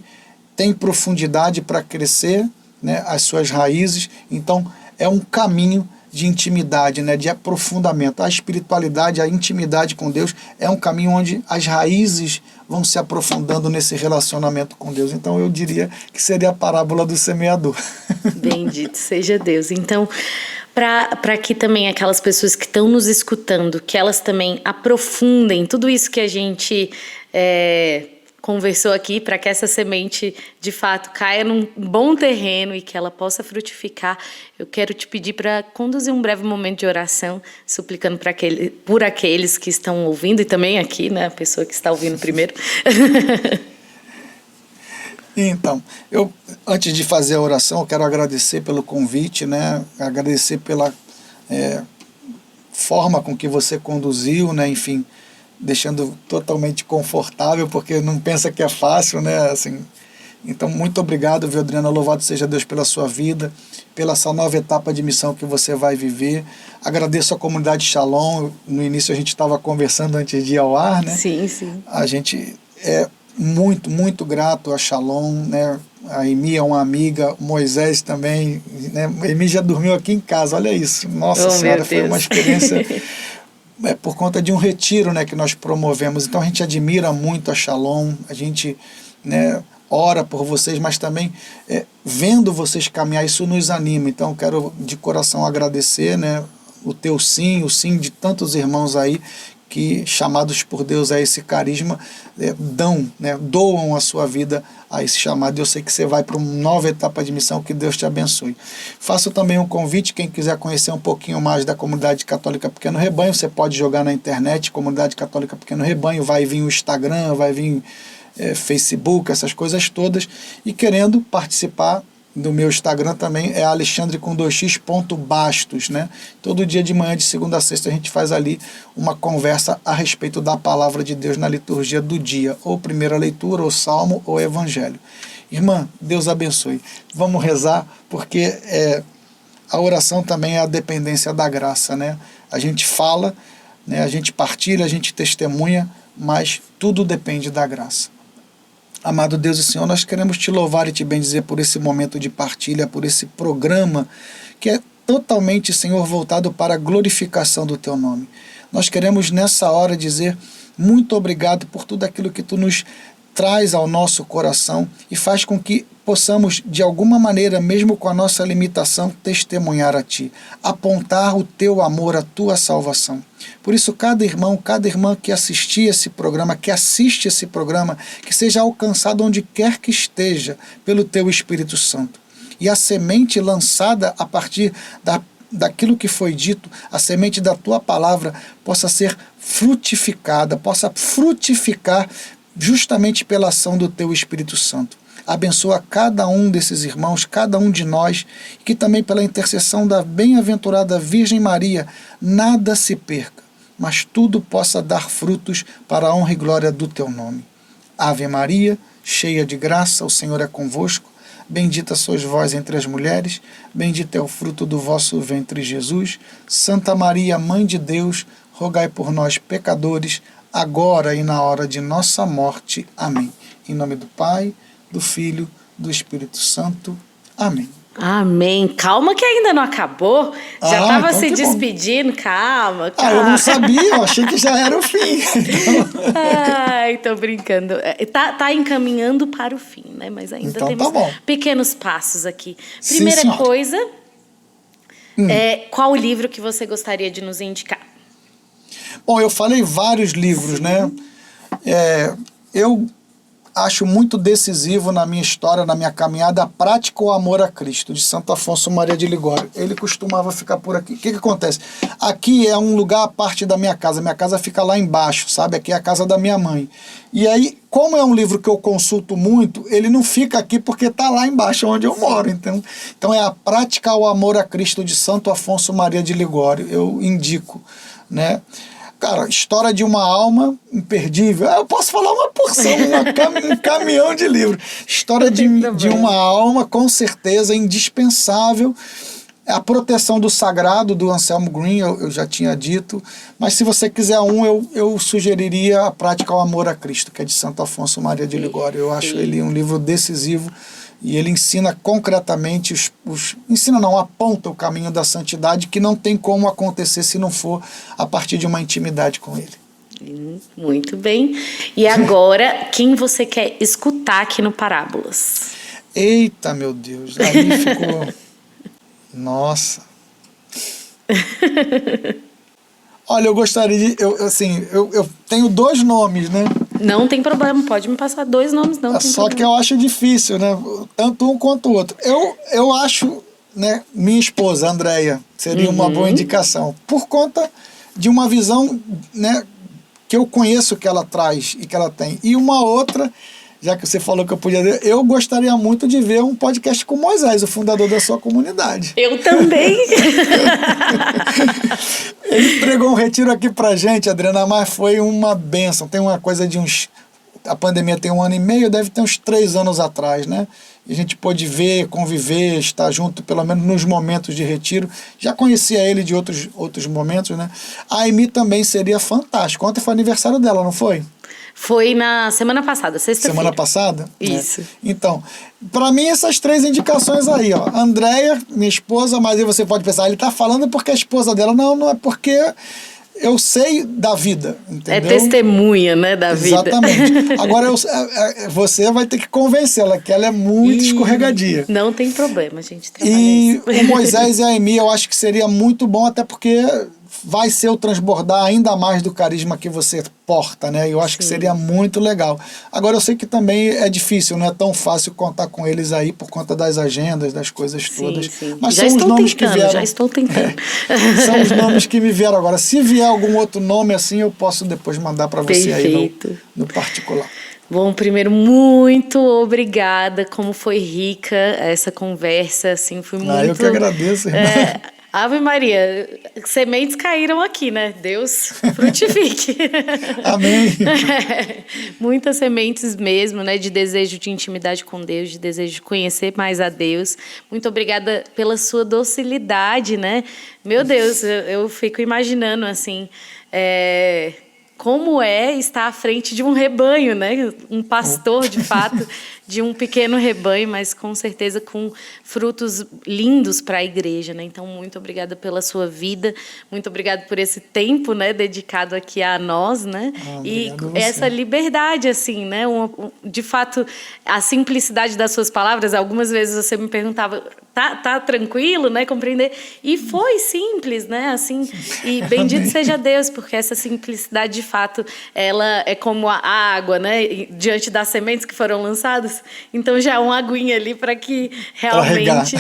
A: tem profundidade para crescer, né? As suas raízes, então é um caminho de intimidade, né, de aprofundamento. A espiritualidade, a intimidade com Deus é um caminho onde as raízes vão se aprofundando nesse relacionamento com Deus. Então eu diria que seria a parábola do semeador.
B: Bendito seja Deus. Então, para que também aquelas pessoas que estão nos escutando, que elas também aprofundem tudo isso que a gente conversou aqui, para que essa semente de fato caia num bom terreno e que ela possa frutificar, eu quero te pedir para conduzir um breve momento de oração, suplicando por aqueles que estão ouvindo e também aqui, né, a pessoa que está ouvindo primeiro.
A: Então, eu, antes de fazer a oração, eu quero agradecer pelo convite, né, agradecer pela forma com que você conduziu, né, enfim, deixando totalmente confortável, porque não pensa que é fácil, né? Assim, então, muito obrigado, viu, Adriana? Louvado seja Deus pela sua vida, pela essa nova etapa de missão que você vai viver. Agradeço a comunidade Shalom. No início a gente estava conversando antes de ir ao ar, né?
B: Sim.
A: A gente é muito grato a Shalom, né? A Emi é uma amiga, o Moisés também, né? A Emi já dormiu aqui em casa, olha isso. Nossa Senhora, foi uma experiência... por conta de um retiro, né, que nós promovemos. Então a gente admira muito a Shalom, a gente, né, ora por vocês, mas também vendo vocês caminhar, isso nos anima. Então eu quero de coração agradecer, né, o teu sim, o sim de tantos irmãos aí que, chamados por Deus a esse carisma, doam a sua vida a esse chamado. Eu sei que você vai para uma nova etapa de missão, que Deus te abençoe. Faço também um convite, quem quiser conhecer um pouquinho mais da Comunidade Católica Pequeno Rebanho, você pode jogar na internet, Comunidade Católica Pequeno Rebanho, vai vir o Instagram, vai vir Facebook, essas coisas todas, e querendo participar do meu Instagram também é alexandre_bastos, né? Todo dia de manhã, de segunda a sexta, a gente faz ali uma conversa a respeito da palavra de Deus na liturgia do dia, ou primeira leitura, ou salmo, ou evangelho. Irmã, Deus abençoe. Vamos rezar, porque a oração também é a dependência da graça, né? A gente fala, né? A gente partilha, a gente testemunha, mas tudo depende da graça. Amado Deus e Senhor, nós queremos te louvar e te bendizer por esse momento de partilha, por esse programa que é totalmente, Senhor, voltado para a glorificação do teu nome. Nós queremos nessa hora dizer muito obrigado por tudo aquilo que tu nos traz ao nosso coração e faz com que possamos, de alguma maneira, mesmo com a nossa limitação, testemunhar a Ti, apontar o Teu amor, a Tua salvação. Por isso, cada irmão, cada irmã que assistir esse programa, que assiste esse programa, que seja alcançado onde quer que esteja pelo Teu Espírito Santo. E a semente lançada a partir daquilo que foi dito, a semente da Tua palavra, possa ser frutificada, possa frutificar justamente pela ação do Teu Espírito Santo. Abençoa cada um desses irmãos, cada um de nós, que também pela intercessão da bem-aventurada Virgem Maria, nada se perca, mas tudo possa dar frutos para a honra e glória do Teu nome. Ave Maria, cheia de graça, o Senhor é convosco, bendita sois vós entre as mulheres, bendito é o fruto do vosso ventre, Jesus. Santa Maria, Mãe de Deus, rogai por nós, pecadores, agora e na hora de nossa morte. Amém. Em nome do Pai, do Filho, do Espírito Santo. Amém.
B: Amém. Calma que ainda não acabou. Já estava
A: então
B: se despedindo. Calma.
A: Eu não sabia, eu achei que já era o fim.
B: Ai, tô brincando. Tá encaminhando para o fim, né? Mas ainda
A: então,
B: temos pequenos passos aqui. Primeira coisa, qual livro que você gostaria de nos indicar?
A: Bom, eu falei vários livros, né? Eu acho muito decisivo na minha história, na minha caminhada, a Prática o Amor a Cristo, de Santo Afonso Maria de Ligório. Ele costumava ficar por aqui. O que acontece? Aqui é um lugar à parte da minha casa. Minha casa fica lá embaixo, sabe? Aqui é a casa da minha mãe. E aí, como é um livro que eu consulto muito, ele não fica aqui porque está lá embaixo onde eu moro. Então é a Prática o Amor a Cristo, de Santo Afonso Maria de Ligório. Eu indico, né? Cara, história de uma alma imperdível. Eu posso falar uma porção, um caminhão de livros. História de uma alma, com certeza, indispensável. A Proteção do Sagrado, do Anselmo Green, eu já tinha dito. Mas se você quiser eu sugeriria a Prática ao Amor a Cristo, que é de Santo Afonso Maria de Ligório. Eu acho ele um livro decisivo. E ele ensina concretamente, aponta o caminho da santidade, que não tem como acontecer se não for a partir de uma intimidade com ele.
B: Muito bem. E agora, quem você quer escutar aqui no Parábolas?
A: Eita, meu Deus, aí ficou... Nossa. Olha, eu gostaria de... Eu tenho 2 nomes, né?
B: Não tem problema, pode me passar 2 nomes, não tem
A: Só
B: problema.
A: que eu acho difícil, né? Tanto um quanto o outro. Eu acho, né, minha esposa, Andréia, seria uma boa indicação. Por conta de uma visão, né, que eu conheço que ela traz e que ela tem. E uma outra, já que você falou que eu podia ver, eu gostaria muito de ver um podcast com Moisés, o fundador da sua comunidade.
B: Eu também!
A: Ele pregou um retiro aqui pra gente, Adriana, mas foi uma bênção. Tem uma coisa de a pandemia tem 1 ano e meio, deve ter uns 3 anos atrás, né? E a gente pôde ver, conviver, estar junto, pelo menos nos momentos de retiro. Já conhecia ele de outros momentos, né? A Amy também seria fantástico. Ontem foi aniversário dela, não foi?
B: Foi na semana passada, sexta-feira.
A: Semana passada?
B: Isso.
A: Então, para mim, essas 3 indicações aí, ó. Andréia, minha esposa, mas aí você pode pensar, ele tá falando porque a esposa dela. Não é porque eu sei da vida, entendeu?
B: É testemunha, né, da vida.
A: Exatamente. Agora, você vai ter que convencê-la que ela é muito escorregadia.
B: Não tem problema, gente.
A: E o Moisés e a Amy, eu acho que seria muito bom, até porque vai ser o transbordar ainda mais do carisma que você porta, né? Eu acho que seria muito legal. Agora, eu sei que também é difícil, não é tão fácil contar com eles aí por conta das agendas, das coisas todas.
B: Sim.
A: Mas
B: já
A: são os nomes que vieram.
B: Já estou tentando.
A: São os nomes que me vieram agora. Se vier algum outro nome assim, eu posso depois mandar para você aí no particular.
B: Bom, primeiro, muito obrigada. Como foi rica essa conversa, assim, foi muito...
A: Eu que agradeço, irmã.
B: Ave Maria, sementes caíram aqui, né? Deus frutifique.
A: Amém.
B: Muitas sementes mesmo, né? De desejo de intimidade com Deus, de desejo de conhecer mais a Deus. Muito obrigada pela sua docilidade, né? Meu Deus, eu fico imaginando, assim... como é estar à frente de um rebanho, né? Um pastor, de fato, de um pequeno rebanho, mas com certeza com frutos lindos para a igreja, né? Então, muito obrigada pela sua vida, muito obrigada por esse tempo, né, dedicado aqui a nós, né? E essa liberdade, assim, né? De fato, a simplicidade das suas palavras, algumas vezes você me perguntava, tá tranquilo, né? Compreender. E foi simples, né? Assim, e bendito seja Deus, porque essa simplicidade, de fato, ela é como a água, né? Diante das sementes que foram lançadas. Então, já é uma aguinha ali para que realmente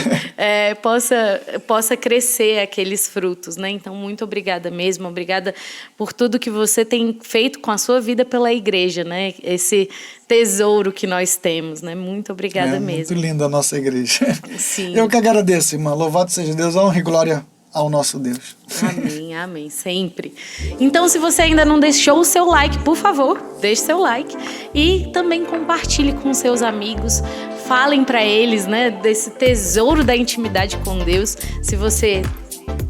B: possa crescer aqueles frutos, né? Então, muito obrigada mesmo. Obrigada por tudo que você tem feito com a sua vida pela igreja, né? Esse tesouro que nós temos, né? Muito obrigada mesmo.
A: Muito linda a nossa igreja.
B: Sim.
A: Eu que agradeço, irmã. Louvado seja Deus, honra e glória ao nosso Deus.
B: Amém, amém, sempre. Então, se você ainda não deixou o seu like, por favor, deixe seu like e também compartilhe com seus amigos. Falem para eles, né, desse tesouro da intimidade com Deus. Se você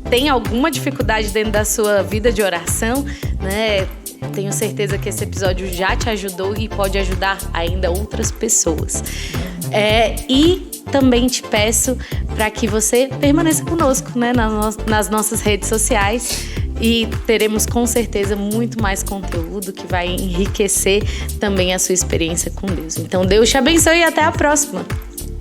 B: tem alguma dificuldade dentro da sua vida de oração, né, tenho certeza que esse episódio já te ajudou e pode ajudar ainda outras pessoas. E também te peço para que você permaneça conosco, né, nas nossas redes sociais, e teremos com certeza muito mais conteúdo que vai enriquecer também a sua experiência com Deus. Então, Deus te abençoe e até a próxima!